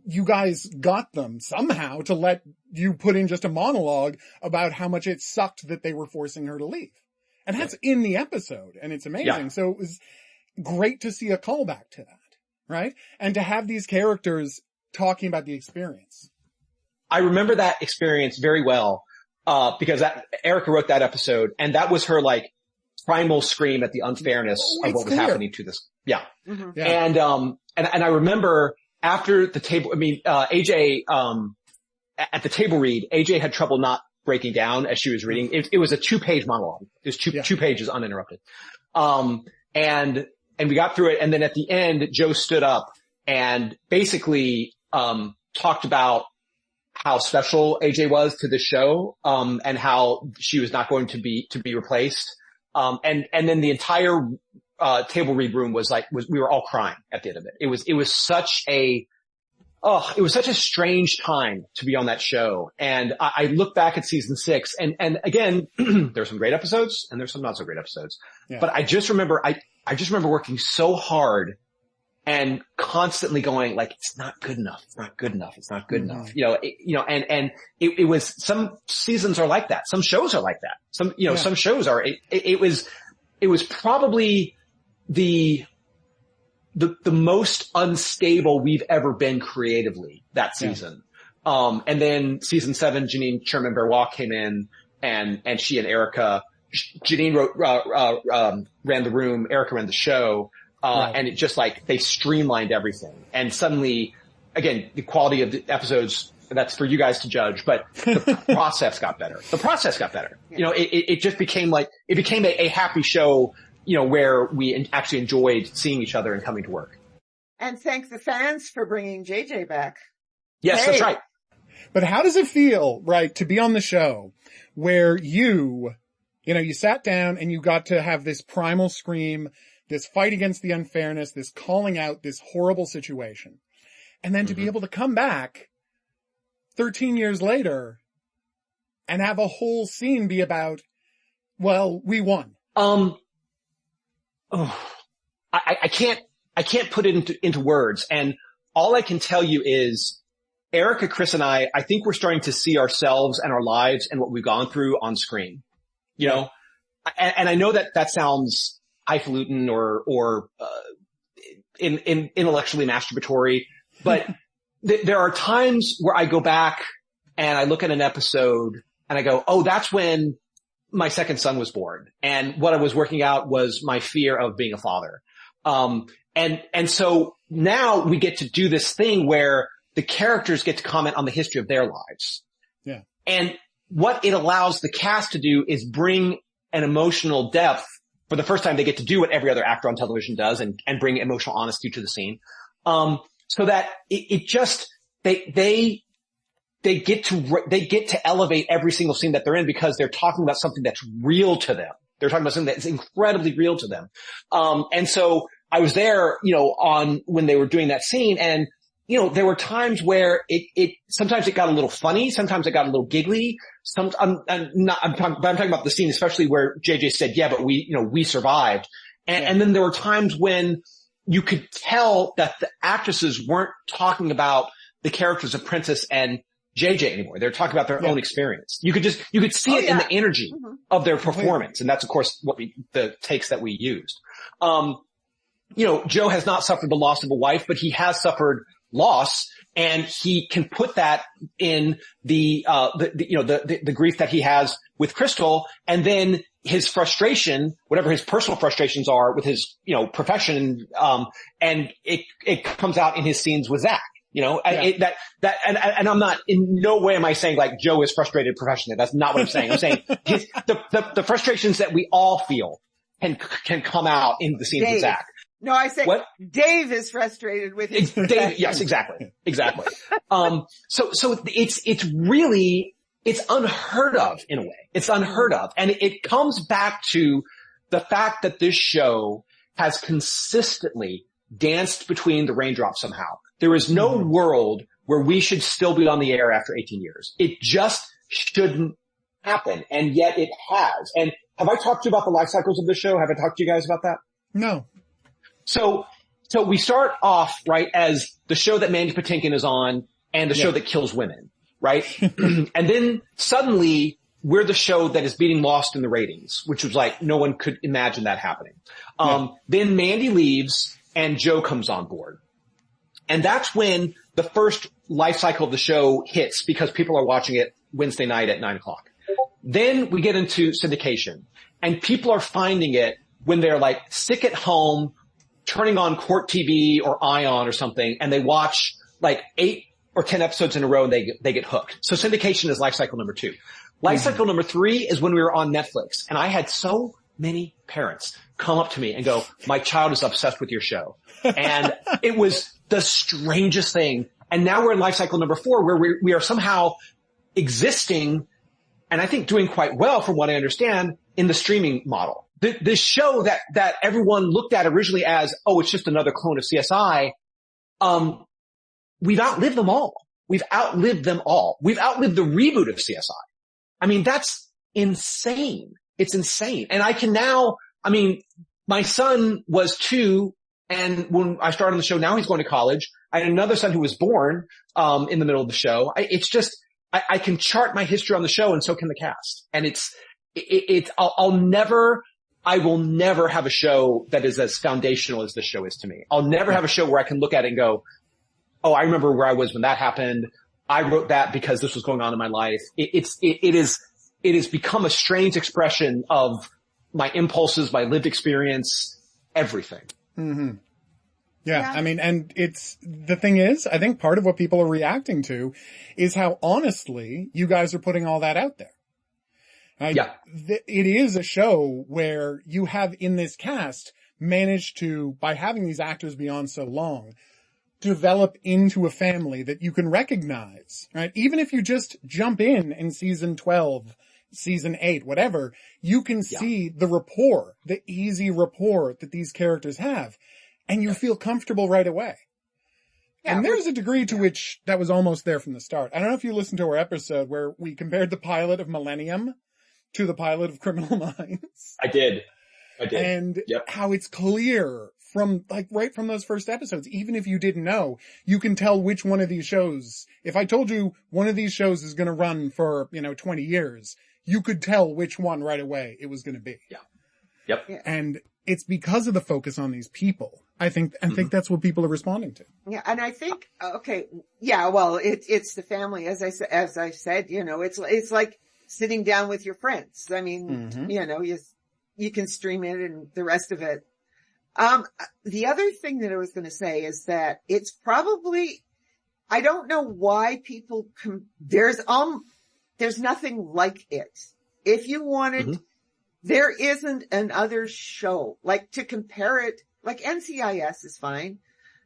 B: you guys got them somehow to let you put in just a monologue about how much it sucked that they were forcing her to leave. And that's in the episode, and it's amazing. Yeah. So it was great to see a callback to that, right? And to have these characters talking about the experience.
D: I remember that experience very well. Because Erica wrote that episode, and that was her primal scream at the unfairness of what was happening to this. Yeah. Mm-hmm. Yeah. And I remember after the table, AJ, at the table read, AJ had trouble not breaking down as she was reading. It was a 2-page monologue. It was two pages uninterrupted. And we got through it. And then at the end, Joe stood up and basically, talked about how special AJ was to the show, and how she was not going to be replaced. And then the entire, table read room we were all crying at the end of it. It was such a strange time to be on that show. And I look back at season 6 and again, there's some great episodes and there's some not so great episodes, but I just remember working so hard and constantly going like, it's not good enough. It's not good enough. It's not good enough. And it was, some seasons are like that. Some shows are like that. Some shows are, it was probably the most unstable we've ever been creatively that season. And then season 7, Janine Sherman-Berrois came in and she and Erica, Janine ran the room, Erica ran the show. And it just like, they streamlined everything. And suddenly, again, the quality of the episodes, that's for you guys to judge, but the process got better. Yeah. It just became like, it became a happy show, where we actually enjoyed seeing each other and coming to work.
C: And thank the fans for bringing JJ back.
D: Yes, That's right.
B: But how does it feel, right, to be on the show where you sat down and you got to have this primal scream, this fight against the unfairness, this calling out this horrible situation. And then to be able to come back 13 years later and have a whole scene be about, well, we won.
D: I can't put it into words. And all I can tell you is Erica, Chris, and I think we're starting to see ourselves and our lives and what we've gone through on screen, and I know that sounds highfalutin or intellectually masturbatory, but there are times where I go back and I look at an episode and I go, oh, that's when my second son was born. And what I was working out was my fear of being a father. And so now we get to do this thing where the characters get to comment on the history of their lives.
B: Yeah.
D: And what it allows the cast to do is bring an emotional depth. For the first time, they get to do what every other actor on television does and bring emotional honesty to the scene. So that they get to elevate every single scene that they're in because they're talking about something that's real to them. They're talking about something that's incredibly real to them. And so I was there, when they were doing that scene, and there were times where sometimes it got a little funny, sometimes it got a little giggly. I'm talking about the scene, especially where JJ said, yeah, but we survived. And then there were times when you could tell that the actresses weren't talking about the characters of Princess and JJ anymore. They're talking about their own experience. You could see it in the energy of their performance. And that's, of course, the takes that we used. Joe has not suffered the loss of a wife, but he has suffered loss, and he can put that in the grief that he has with Crystal, and then his frustration, whatever his personal frustrations are with his, profession, and it comes out in his scenes with Zach. And I'm not, in no way am I saying like Joe is frustrated professionally. That's not what I'm saying. I'm saying the frustrations that we all feel can come out in the scenes with Zach.
C: No, I say what? Dave is frustrated with his Dave.
D: Yes, exactly. So it's unheard of in a way. It's unheard of. And it comes back to the fact that this show has consistently danced between the raindrops somehow. There is no world where we should still be on the air after 18 years. It just shouldn't happen. And yet it has. And have I talked to you about the life cycles of the show? Have I talked to you guys about that?
B: No.
D: So we start off, right, as the show that Mandy Patinkin is on and the show that kills women, right? And then suddenly we're the show that is beating Lost in the ratings, which was like, no one could imagine that happening. Then Mandy leaves and Joe comes on board. And that's when the first life cycle of the show hits because people are watching it Wednesday night at 9:00. Then we get into syndication, and people are finding it when they're like sick at home, turning on Court TV or Ion or something, and they watch like 8 or 10 episodes in a row and they get hooked. So syndication is life cycle number 2. Life cycle number 3 is when we were on Netflix, and I had so many parents come up to me and go, my child is obsessed with your show. And it was the strangest thing. And now we're in life cycle number 4 where we are somehow existing, and I think doing quite well from what I understand, in the streaming model. This show that everyone looked at originally as, oh, it's just another clone of CSI. We've outlived them all. We've outlived them all. We've outlived the reboot of CSI. I mean, that's insane. It's insane. And I can now, my son was 2 And when I started on the show, now he's going to college. I had another son who was born, in the middle of the show. I can chart my history on the show, and so can the cast. And I will never have a show that is as foundational as this show is to me. I'll never have a show where I can look at it and go, oh, I remember where I was when that happened. I wrote that because this was going on in my life. It has become a strange expression of my impulses, my lived experience, everything.
B: Mm-hmm. Yeah. I mean, and the thing is, I think part of what people are reacting to is how honestly you guys are putting all that out there.
D: Yeah.
B: It is a show where you have in this cast managed to, by having these actors be on so long, develop into a family that you can recognize, right? Even if you just jump in season 12, season 8, whatever, you can see the rapport, the easy rapport that these characters have, and you feel comfortable right away. Yeah, and there's a degree to which that was almost there from the start. I don't know if you listened to our episode where we compared the pilot of Millennium to the pilot of Criminal Minds.
D: I did.
B: And how it's clear from, like, right from those first episodes, even if you didn't know, you can tell which one of these shows, if I told you one of these shows is going to run for, 20 years, you could tell which one right away it was going to be.
D: Yeah. Yep.
B: And it's because of the focus on these people. I think that's what people are responding to.
C: Yeah. And I think, well, it's the family. As I said, it's like sitting down with your friends. I mean, you can stream it and the rest of it. The other thing that I was going to say is that it's probably, I don't know why people there's nothing like it. If you wanted, there isn't another show, like, to compare it, like NCIS is fine.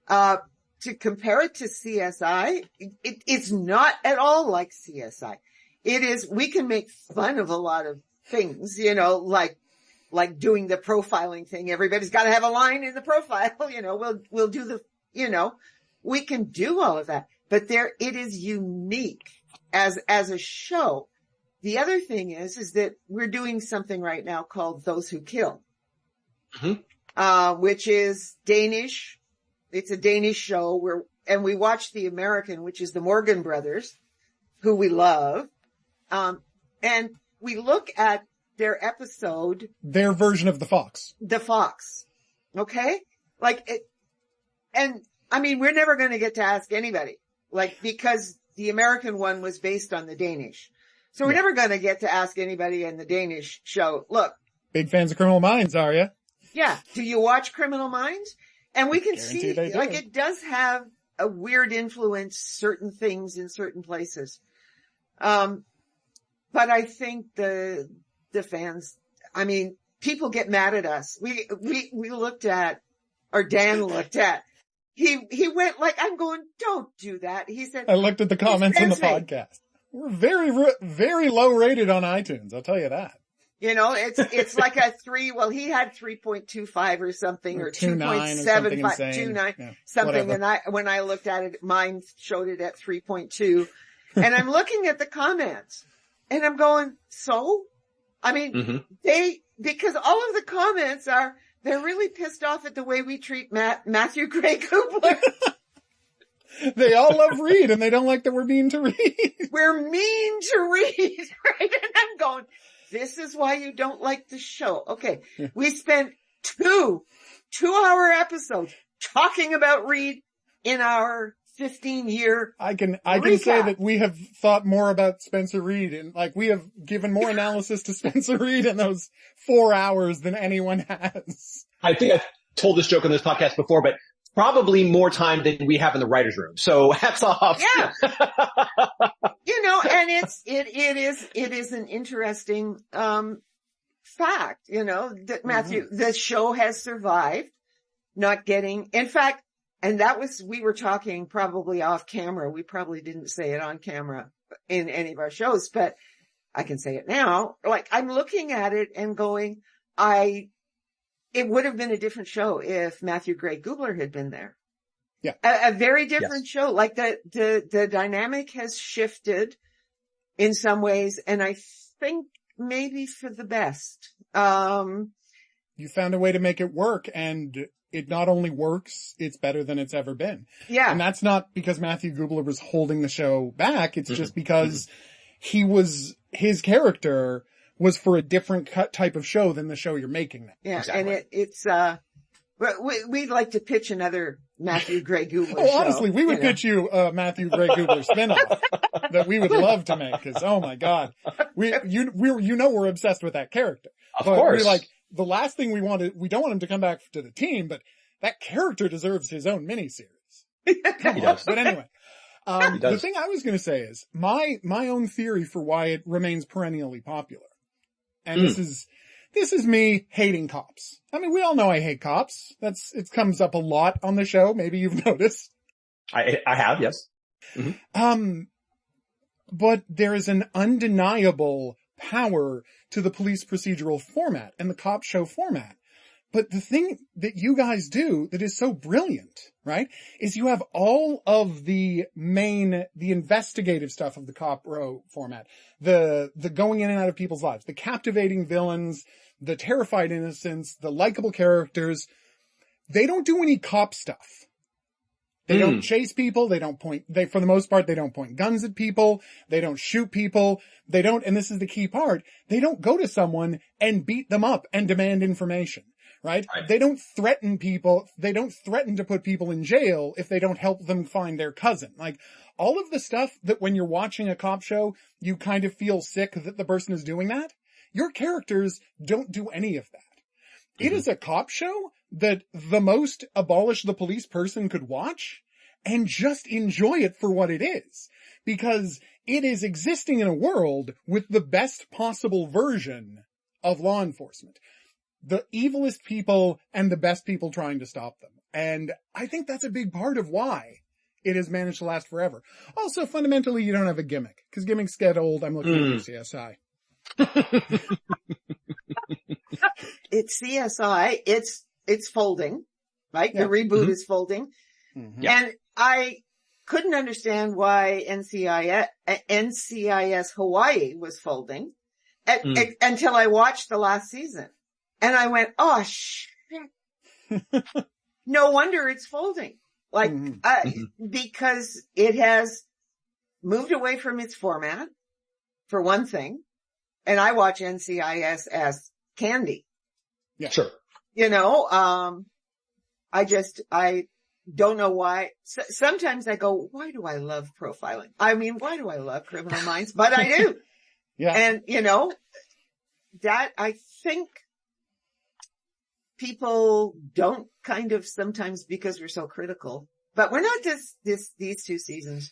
C: To compare it to CSI, it's not at all like CSI. It is, we can make fun of a lot of things, like doing the profiling thing. Everybody's got to have a line in the profile, we'll do the, we can do all of that, but it is unique as a show. The other thing is that we're doing something right now called Those Who Kill, which is Danish. It's a Danish show and we watch the American, which is the Morgan brothers, who we love. And we look at their episode.
B: Their version of The Fox.
C: The Fox. Okay? And I mean, we're never going to get to ask anybody, because the American one was based on the Danish. So we're never going to get to ask anybody in the Danish show, look.
B: Big fans of Criminal Minds, are you?
C: Yeah. Do you watch Criminal Minds? And we can see, it does have a weird influence, certain things in certain places. But I think the fans, I mean, people get mad at us. We looked at, or Dan looked at, he went I'm going, don't do that. He said,
B: I looked at the comments on the podcast. We're very, very low rated on iTunes. I'll tell you that.
C: It's like a 3, well, he had 3.25 or something, or 2.75, 2.9, something. Whatever. And when I looked at it, mine showed it at 3.2. And I'm looking at the comments and I'm going, so? I mean, because all of the comments they're really pissed off at the way we treat Matthew Gray Kubler.
B: They all love Reed and they don't like that we're mean to Reed.
C: We're mean to Reed, right? And I'm going, this is why you don't like the show. Okay. We spent 2-hour episodes talking about Reed in our 15-year
B: I can say that we have thought more about Spencer Reed, and we have given more analysis to Spencer Reed in those 4 hours than anyone has. I think I've
D: told this joke on this podcast before, but probably more time than we have in the writer's room. So hats off.
C: Yeah. And it is an interesting, fact, that Matthew, the show has survived not getting, in fact, and we were talking probably off camera. We probably didn't say it on camera in any of our shows, but I can say it now. I'm looking at it and going, it would have been a different show if Matthew Gray Gubler had been there.
B: Yeah.
C: A very different show. The dynamic has shifted in some ways, and I think maybe for the best.
B: You found a way to make it work, and it not only works, it's better than it's ever been.
C: Yeah.
B: And that's not because Matthew Gubler was holding the show back. It's just because his character was for a different type of show than the show you're making now.
C: Yeah.
D: Exactly.
C: And it's, we'd like to pitch another Matthew Gray Gubler show.
B: Honestly, we would pitch you a Matthew Gray Gubler spinoff that we would love to make, because oh my god, we're obsessed with that character.
D: Of course.
B: We're like, the last thing we don't want him to come back to the team, but that character deserves his own miniseries. Come on. But anyway, the thing I was going to say is my own theory for why it remains perennially popular, and this is me hating cops. I mean, we all know I hate cops. It comes up a lot on the show. Maybe you've noticed.
D: I have, yes. Mm-hmm.
B: But there is an undeniable power to the police procedural format and the cop show format. But the thing that you guys do that is so brilliant, right, is you have all of the investigative stuff of the cop row format, the going in and out of people's lives, the captivating villains, the terrified innocents, the likable characters. They don't do any cop stuff. They don't chase people. For the most part, they don't point guns at people. They don't shoot people. And this is the key part, they don't go to someone and beat them up and demand information, right? They don't threaten people. They don't threaten to put people in jail if they don't help them find their cousin. Like, all of the stuff that when you're watching a cop show, you kind of feel sick that the person is doing that. Your characters don't do any of that. It is a cop show that the most abolish the police person could watch and just enjoy it for what it is, because it is existing in a world with the best possible version of law enforcement. The evilest people and the best people trying to stop them. And I think that's a big part of why it has managed to last forever. Also, fundamentally, you don't have a gimmick, because gimmicks get old. I'm looking at CSI.
C: It's CSI. It's folding, right? Yeah. The reboot is folding. And I couldn't understand why NCIS Hawaii was folding until I watched the last season. And I went, oh shit. No wonder it's folding. Like, because it has moved away from its format, for one thing. And I watch NCIS as candy.
B: Yeah.
D: Sure.
C: You know, I don't know why. Sometimes I go, why do I love profiling? I mean, why do I love Criminal Minds? But I do.
B: Yeah.
C: And, you know, that I think people don't kind of sometimes, because we're so critical, but we're not just these 2 seasons,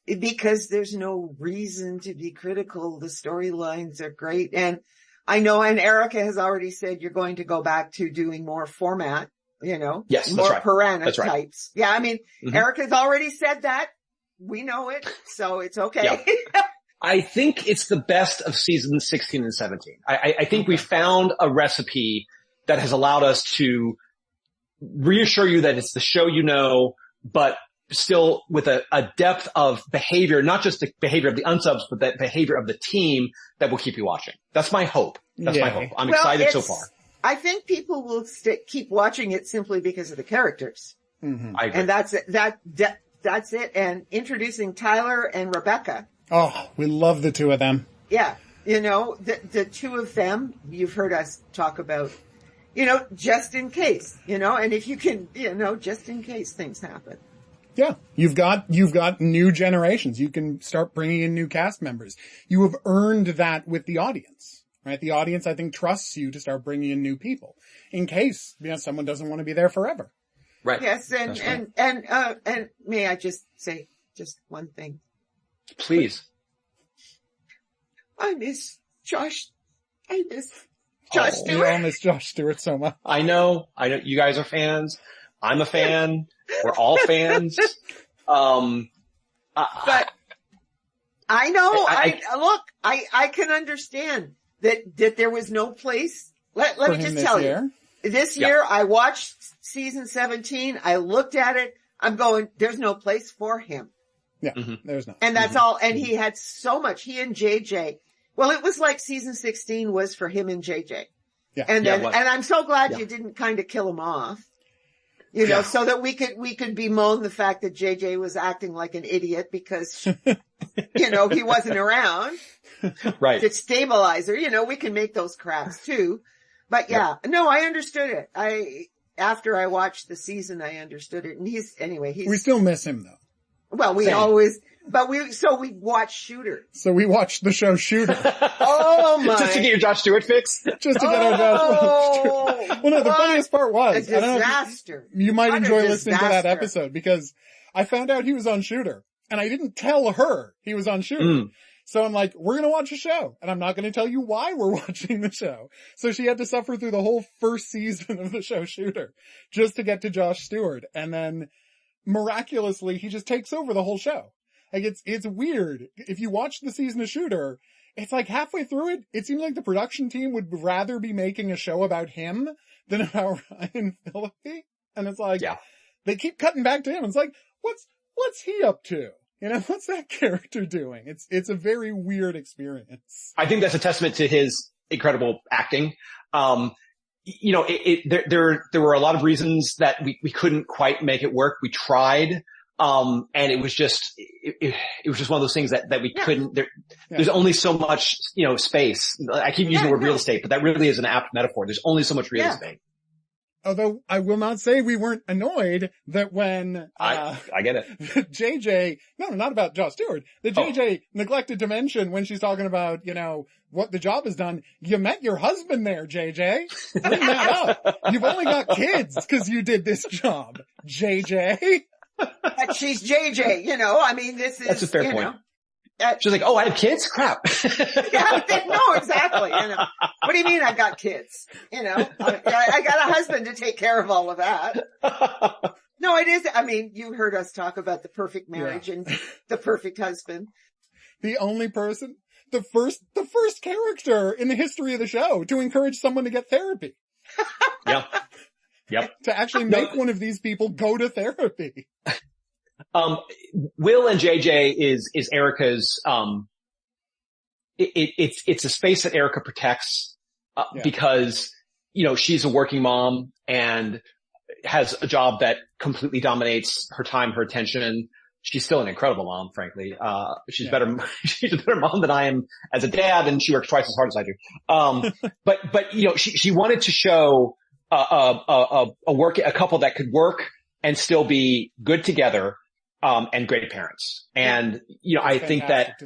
C: because there's no reason to be critical. The storylines are great. And I know, and Erica has already said you're going to go back to doing more format, you know,
D: yes,
C: more
D: right.
C: piranha
D: That's right.
C: types. Yeah. I mean, Erica's already said that. We know it. So it's okay.
D: Yeah. I think it's the best of seasons 16 and 17. I think we found a recipe that has allowed us to reassure you that it's the show you know, but still with a depth of behavior, not just the behavior of the unsubs, but the behavior of the team that will keep you watching. That's my hope. That's my hope. I'm excited so far.
C: I think people will keep watching it simply because of the characters.
D: I agree.
C: And that's it. That's it. And introducing Tyler and Rebecca.
B: Oh, we love the 2 of them.
C: Yeah. You know, the 2 of them, you've heard us talk about, you know, just in case, you know, and if you can, you know, just in case things happen.
B: Yeah. You've got new generations. You can start bringing in new cast members. You have earned that with the audience, right? The audience, I think, trusts you to start bringing in new people in case, you know, someone doesn't want to be there forever.
D: Right.
C: Yes. And may I just say just one thing?
D: Please.
C: I miss Josh. I miss Josh Stewart.
B: We all miss Josh Stewart so much.
D: I know. You guys are fans. I'm a fan. We're all fans.
C: But I know, I can understand that there was no place. Let me just tell you. This year I watched season 17. I looked at it. I'm going, there's no place for him.
B: Yeah, there's not.
C: And that's all. And he had so much, he and JJ. Well, it was like season 16 was for him and JJ.
B: Yeah.
C: And then, and I'm so glad you didn't kind of kill him off. You know, so that we could bemoan the fact that JJ was acting like an idiot because, you know, he wasn't around.
D: Right.
C: To stabilize her. You know, we can make those cracks too. But yeah, no, I understood it. After I watched the season, I understood it. And we
B: still miss him though.
C: Well, we watched Shooter.
B: So we watched the show Shooter.
C: Oh my.
D: Just to get your Josh Stewart fix?
B: Just to get our Josh Stewart. Well, no, the funniest part was,
C: a disaster.
B: You might enjoy listening to that episode because I found out he was on Shooter and I didn't tell her he was on Shooter. So I'm like, we're going to watch a show and I'm not going to tell you why we're watching the show. So she had to suffer through the whole first season of the show Shooter just to get to Josh Stewart. And then miraculously, he just takes over the whole show. Like it's weird. If you watch the season of Shooter, it's like halfway through it, it seems like the production team would rather be making a show about him than about Ryan Phillippe. And it's like, they keep cutting back to him. It's like, what's he up to? You know, what's that character doing? It's a very weird experience.
D: I think that's a testament to his incredible acting. You know, there were a lot of reasons that we couldn't quite make it work. We tried. And it was just one of those things that we couldn't, there's only so much, you know, space. I keep using the word real estate, but that really is an apt metaphor. There's only so much real estate.
B: Although I will not say we weren't annoyed that when,
D: I get it.
B: JJ, no, not about Josh Stewart, that JJ neglected to mention when she's talking about, you know, what the job has done. You met your husband there, JJ. Bring that up. You've only got kids because you did this job, JJ.
C: But she's JJ, you know, I mean,
D: that's a fair point. She's like, oh, I have kids? Crap.
C: No, exactly. You know, what do you mean I've got kids? You know, I got a husband to take care of all of that. No, it is. I mean, you heard us talk about the perfect marriage and the perfect husband.
B: The only person, the first character in the history of the show to encourage someone to get therapy.
D: Yeah. Yep.
B: To actually make one of these people go to therapy.
D: Will and JJ is Erica's, it's a space that Erica protects, because, you know, she's a working mom and has a job that completely dominates her time, her attention. She's still an incredible mom, frankly. She's a better mom than I am as a dad, and she works twice as hard as I do. But, you know, she wanted to show, a couple that could work and still be good together, and great parents. And, you know, I think that,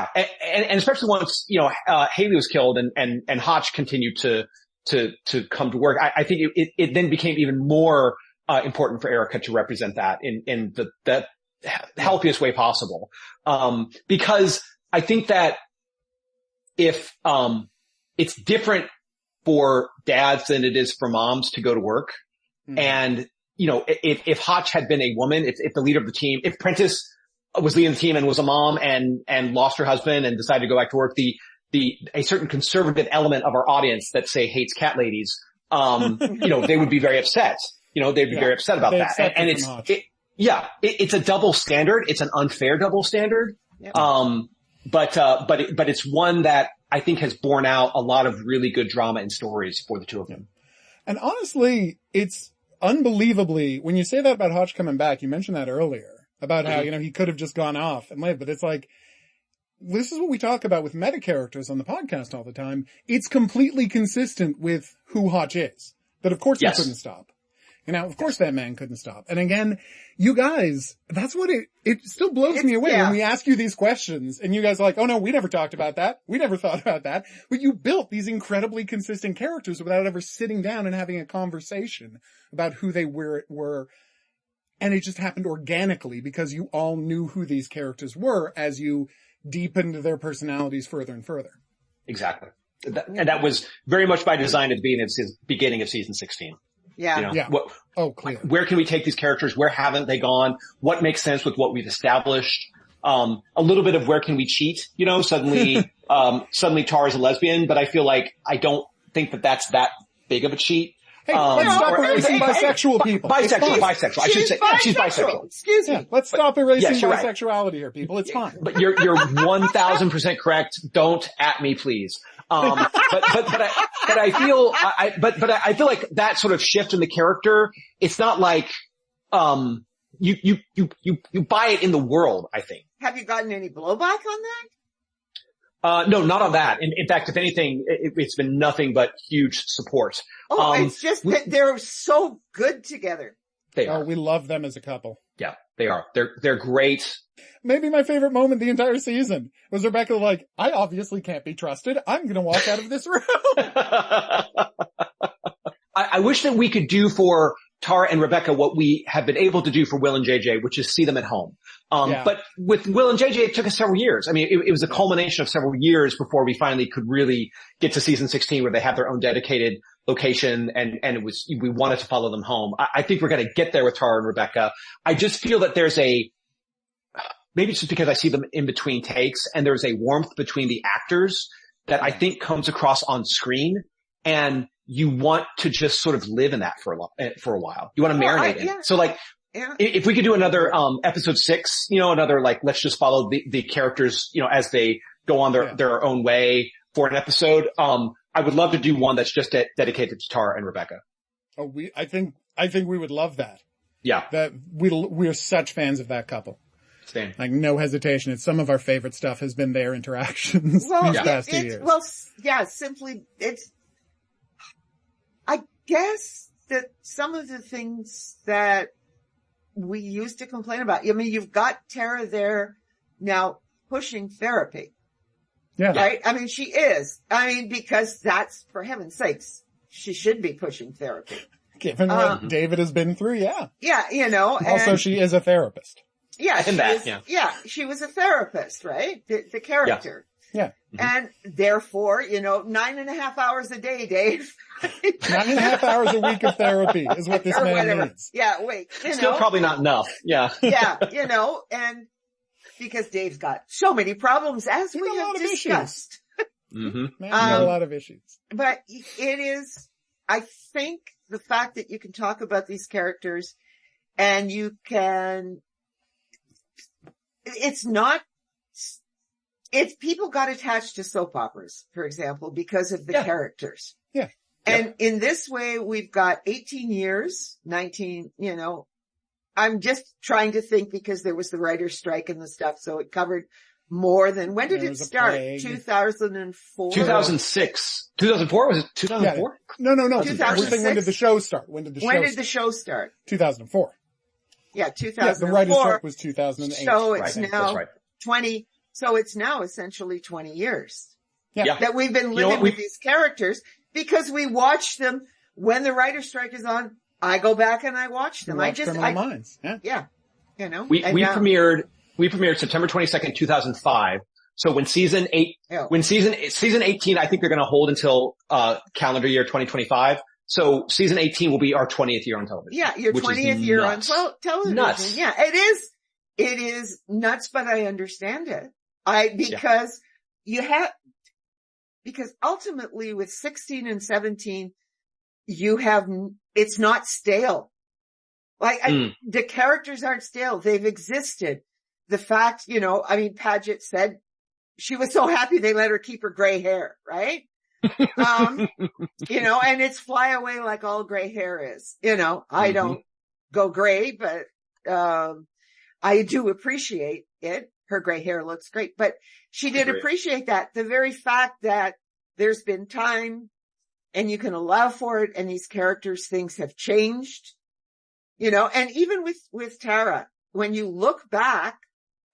D: and especially once, you know, Haley was killed and Hotch continued to come to work. I think it then became even more, important for Erica to represent that in the healthiest way possible. Because I think that if, it's different for dads than it is for moms to go to work. And, you know, if Hotch had been a woman, if the leader of the team, if Prentice was leading the team and was a mom and lost her husband and decided to go back to work, a certain conservative element of our audience that say hates cat ladies, you know, they would be very upset. You know, they'd be very upset about that. And it's a double standard. It's an unfair double standard. But it's one that I think has borne out a lot of really good drama and stories for the two of them.
B: And honestly, it's unbelievably, when you say that about Hotch coming back, you mentioned that earlier, about how, you know, he could have just gone off and lived, but it's like, this is what we talk about with meta characters on the podcast all the time. It's completely consistent with who Hotch is. That of course he couldn't stop. You know, of course that man couldn't stop. And again, you guys, that's what it still blows me away when we ask you these questions and you guys are like, oh no, we never talked about that. We never thought about that. But you built these incredibly consistent characters without ever sitting down and having a conversation about who they were. And it just happened organically because you all knew who these characters were as you deepened their personalities further and further.
D: Exactly. And that was very much by design at the beginning of season 16.
C: Yeah.
D: You know,
B: clear.
D: Where can we take these characters? Where haven't they gone? What makes sense with what we've established? A little bit of where can we cheat? You know, suddenly Tara's a lesbian, but I feel like I don't think that that's that big of a cheat.
B: Hey, let's stop erasing bisexual people.
D: Bisexual. I should say she's bisexual.
C: Excuse me.
B: Let's stop erasing
D: right.
B: bisexuality here, people. It's fine.
D: But you're 1000% correct. Don't at me, please. But I feel like that sort of shift in the character, it's not like, you buy it in the world, I think.
C: Have you gotten any blowback on that?
D: No, not on that. In fact, if anything, it's been nothing but huge support.
C: It's just that they're so good together.
D: They are.
B: Oh, we love them as a couple.
D: Yeah, they are. They're great. Maybe
B: my favorite moment the entire season was Rebecca like, I obviously can't be trusted. I'm going to walk out of this room.
D: I wish that we could do for Tara and Rebecca what we have been able to do for Will and JJ, which is see them at home. But with Will and JJ, it took us several years. I mean, it was a culmination of several years before we finally could really get to season 16 where they have their own dedicated location and we wanted to follow them home. I think we're going to get there with Tara and Rebecca. I just feel that there's maybe it's just because I see them in between takes and there's a warmth between the actors that I think comes across on screen, and you want to just sort of live in that for a while. You want to marinate in it. So like, if we could do another, episode 6, another like, let's just follow the characters, as they go on their own way for an episode. I would love to do one that's just dedicated to Tara and Rebecca.
B: Oh, I think we would love that.
D: Yeah.
B: That we're such fans of that couple.
D: Same.
B: Like no hesitation. It's some of our favorite stuff has been their interactions these past 2 years.
C: Well, yeah, simply I guess that some of the things that we used to complain about, I mean, you've got Tara there now pushing therapy.
B: Yeah.
C: Right? I mean, she is. I mean, because that's, for heaven's sakes, she should be pushing therapy.
B: Given what David has been through, yeah.
C: Yeah,
B: Also, she is a therapist.
C: Yeah, she was a therapist, right? The character.
B: Yeah.
C: And therefore, 9.5 hours a day, Dave.
B: 9.5 hours a week of therapy is what this man needs.
C: Yeah, wait.
D: Still probably not enough. Yeah.
C: Yeah, and because Dave's got so many problems, as we have discussed.
B: Man, got a lot of issues.
C: But it is, I think, the fact that you can talk about these characters and you can, it's people got attached to soap operas, for example, because of the characters.
B: Yeah.
C: And in this way, we've got 18 years, 19, I'm just trying to think because there was the writer's strike and the stuff. So it covered more than, when did it start? 2004?
D: 2006. 2004? Was it 2004?
B: No.
C: 2006?
B: When did the show start? When did
C: the show start?
B: 2004.
C: Yeah, 2004.
B: Yeah, the writer's strike was 2008.
C: So it's now 20, so it's now essentially 20 years.
B: Yeah.
C: That we've been living with these characters because we watch them when the writer's strike is on. I go back and I watch them.
B: Criminal Minds.
C: Yeah.
D: We premiered September 22nd, 2005. So when season 18, I think they're going to hold until, calendar year 2025. So season 18 will be our 20th year on television.
C: Yeah, your 20th year on television.
D: Nuts.
C: Yeah, it is nuts, but I understand it. Because ultimately with 16 and 17, it's not stale. The characters aren't stale. They've existed. The fact, Padgett said she was so happy they let her keep her gray hair, right? And it's fly away like all gray hair is. I don't go gray, but, I do appreciate it. Her gray hair looks great, but she did appreciate that. The very fact that there's been time and you can allow for it and these characters, things have changed, and even with Tara, when you look back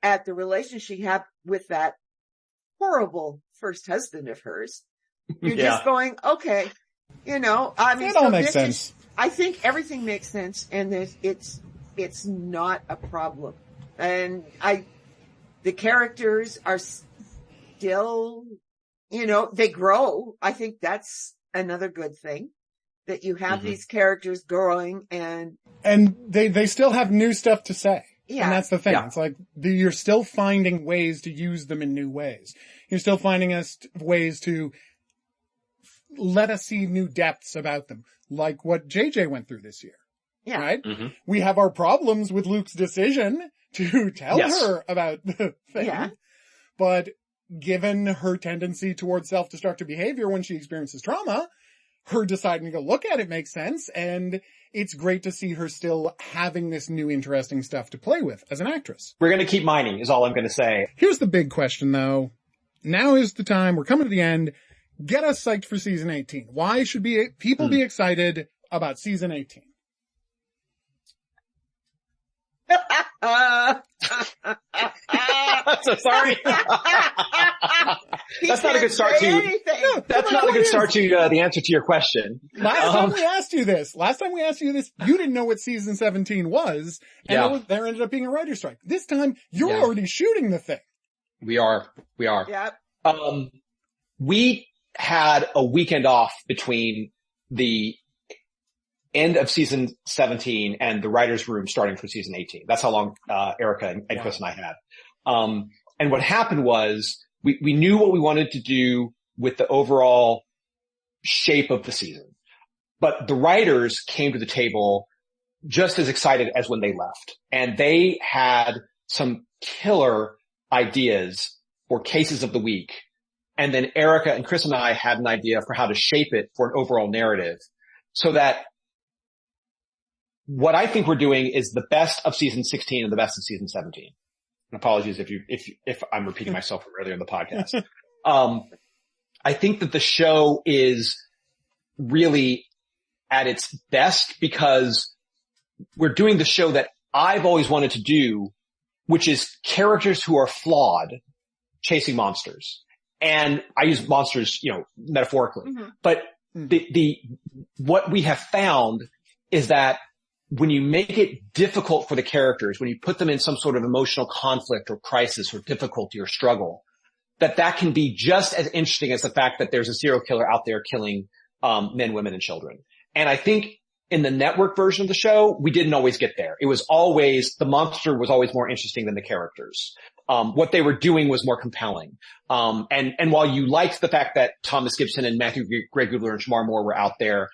C: at the relationship she had with that horrible first husband of hers, you're just going, okay, it
B: all makes sense.
C: I think everything makes sense and it's not a problem. And the characters are still, they grow. I think that's another good thing that you have these characters growing and
B: they still have new stuff to say.
C: Yeah.
B: And that's the thing. Yeah. It's like you're still finding ways to use them in new ways. You're still finding ways to let us see new depths about them, like what JJ went through this year.
C: Yeah.
B: Right? Mm-hmm. We have our problems with Luke's decision to tell her about the thing. Yeah. But given her tendency towards self-destructive behavior when she experiences trauma, her deciding to go look at it makes sense. And it's great to see her still having this new interesting stuff to play with as an actress.
D: We're going to keep mining is all I'm going to say.
B: Here's the big question though. Now is the time. We're coming to the end. Get us psyched for season 18. Why should people be excited about season 18?
D: So sorry. That's not a good start to. That's not a good start to the answer to your question.
B: Last time we asked you this, you didn't know what season 17 was, and there ended up being a writer's strike. This time, you're already shooting the thing.
D: We are.
C: Yep.
D: We had a weekend off between the end of season 17 and the writer's room starting for season 18. That's how long Erica and Chris and I had. And what happened was we knew what we wanted to do with the overall shape of the season, but the writers came to the table just as excited as when they left. And they had some killer ideas for cases of the week. And then Erica and Chris and I had an idea for how to shape it for an overall narrative so that what I think we're doing is the best of season 16 and the best of season 17. And apologies if I'm repeating myself from earlier in the podcast. I think that the show is really at its best because we're doing the show that I've always wanted to do, which is characters who are flawed chasing monsters. And I use monsters, metaphorically, but what we have found is that when you make it difficult for the characters, when you put them in some sort of emotional conflict or crisis or difficulty or struggle, that can be just as interesting as the fact that there's a serial killer out there killing men, women, and children. And I think in the network version of the show, we didn't always get there. It was always, the monster was always more interesting than the characters. What they were doing was more compelling. And while you liked the fact that Thomas Gibson and Matthew Gray Gubler and Shamar Moore were out there,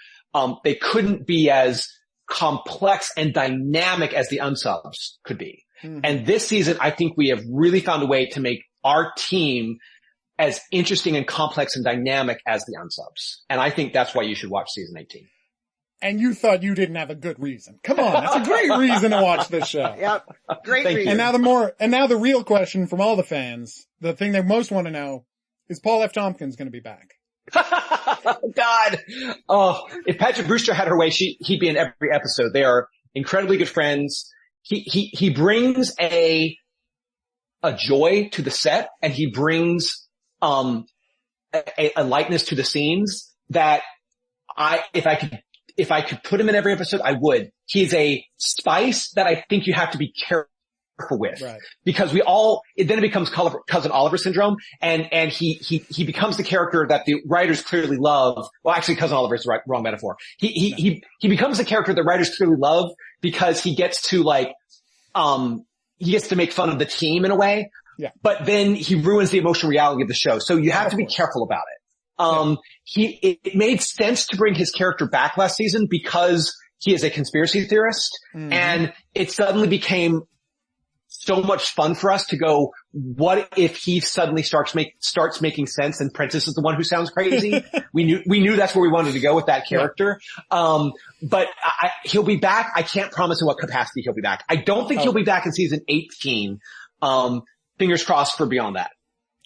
D: they couldn't be as complex and dynamic as the unsubs could be. Mm-hmm. And this season, I think we have really found a way to make our team as interesting and complex and dynamic as the unsubs. And I think that's why you should watch season 18.
B: And you thought you didn't have a good reason. Come on, that's a great reason to watch this show.
C: Yep, great reason.
B: And now the real question from all the fans, the thing they most want to know, is Paul F. Tompkins going to be back?
D: God. Oh, if Patrick Brewster had her way, he'd be in every episode. They are incredibly good friends. He brings a joy to the set, and he brings a lightness to the scenes that if I could put him in every episode, I would. He's a spice that I think you have to be careful with. Right. Because then it becomes Cousin Oliver syndrome, and he becomes the character that the writers clearly love. Well, actually, Cousin Oliver is the wrong metaphor. He becomes the character that writers clearly love because he gets to make fun of the team in a way. Yeah. But then he ruins the emotional reality of the show. So you have to be careful about it. It made sense to bring his character back last season because he is a conspiracy theorist, and it suddenly became so much fun for us to go, what if he suddenly starts making sense and Prentice is the one who sounds crazy? we knew that's where we wanted to go with that character. But he'll be back. I can't promise in what capacity he'll be back. I don't think he'll be back in season 18. Fingers crossed for beyond that.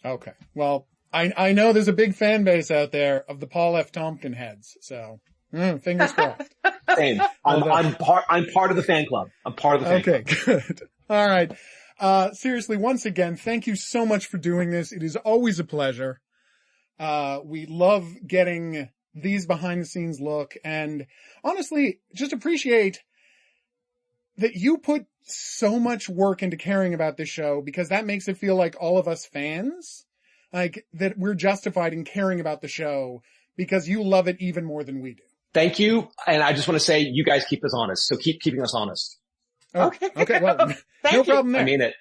B: Okay. Well, I know there's a big fan base out there of the Paul F. Tompkin heads, so fingers crossed.
D: Same. I'm part of the fan club. I'm part of the fan club.
B: Okay, good. All right. Seriously, once again, thank you so much for doing this. It is always a pleasure. We love getting these behind the scenes look, and honestly, just appreciate that you put so much work into caring about this show, because that makes it feel like all of us fans, like that we're justified in caring about the show because you love it even more than we do.
D: Thank you. And I just want to say you guys keep us honest. So keep keeping us honest.
B: Okay. Well, no problem there.
D: I mean it.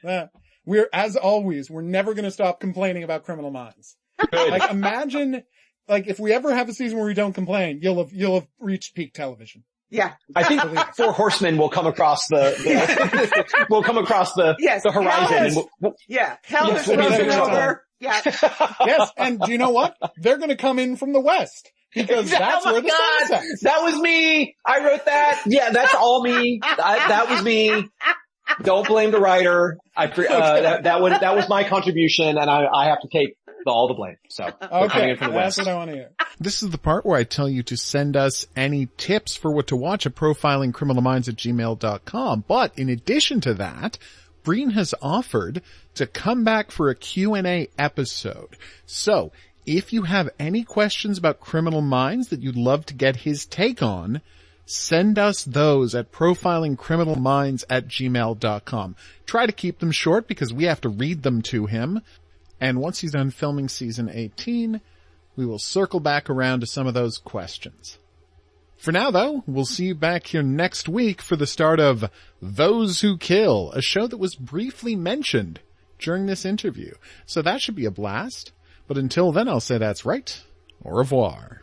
B: As always, we're never going to stop complaining about Criminal Minds.
D: Good.
B: Like imagine like, if we ever have a season where we don't complain, you'll have reached peak television.
C: Yeah.
D: I think 4 Horsemen will come across the will come across the horizon.
C: Hell is frozen over. Yeah.
B: Yes, and do you know what? They're gonna come in from the west. Because that's where the sun sets.
D: That was me. I wrote that. Yeah, that's all me. That was me. Don't blame the writer. That was my contribution, and I have to take all the blame. So,
B: okay, that's what I want to hear.
E: This is the part where I tell you to send us any tips for what to watch at profilingcriminalminds@gmail.com. But in addition to that, Breen has offered to come back for a Q&A episode. So, if you have any questions about Criminal Minds that you'd love to get his take on, send us those at profilingcriminalminds@gmail.com. Try to keep them short because we have to read them to him. And once he's done filming season 18, we will circle back around to some of those questions. For now, though, we'll see you back here next week for the start of Those Who Kill, a show that was briefly mentioned during this interview. So that should be a blast. But until then, I'll say that's right. Au revoir.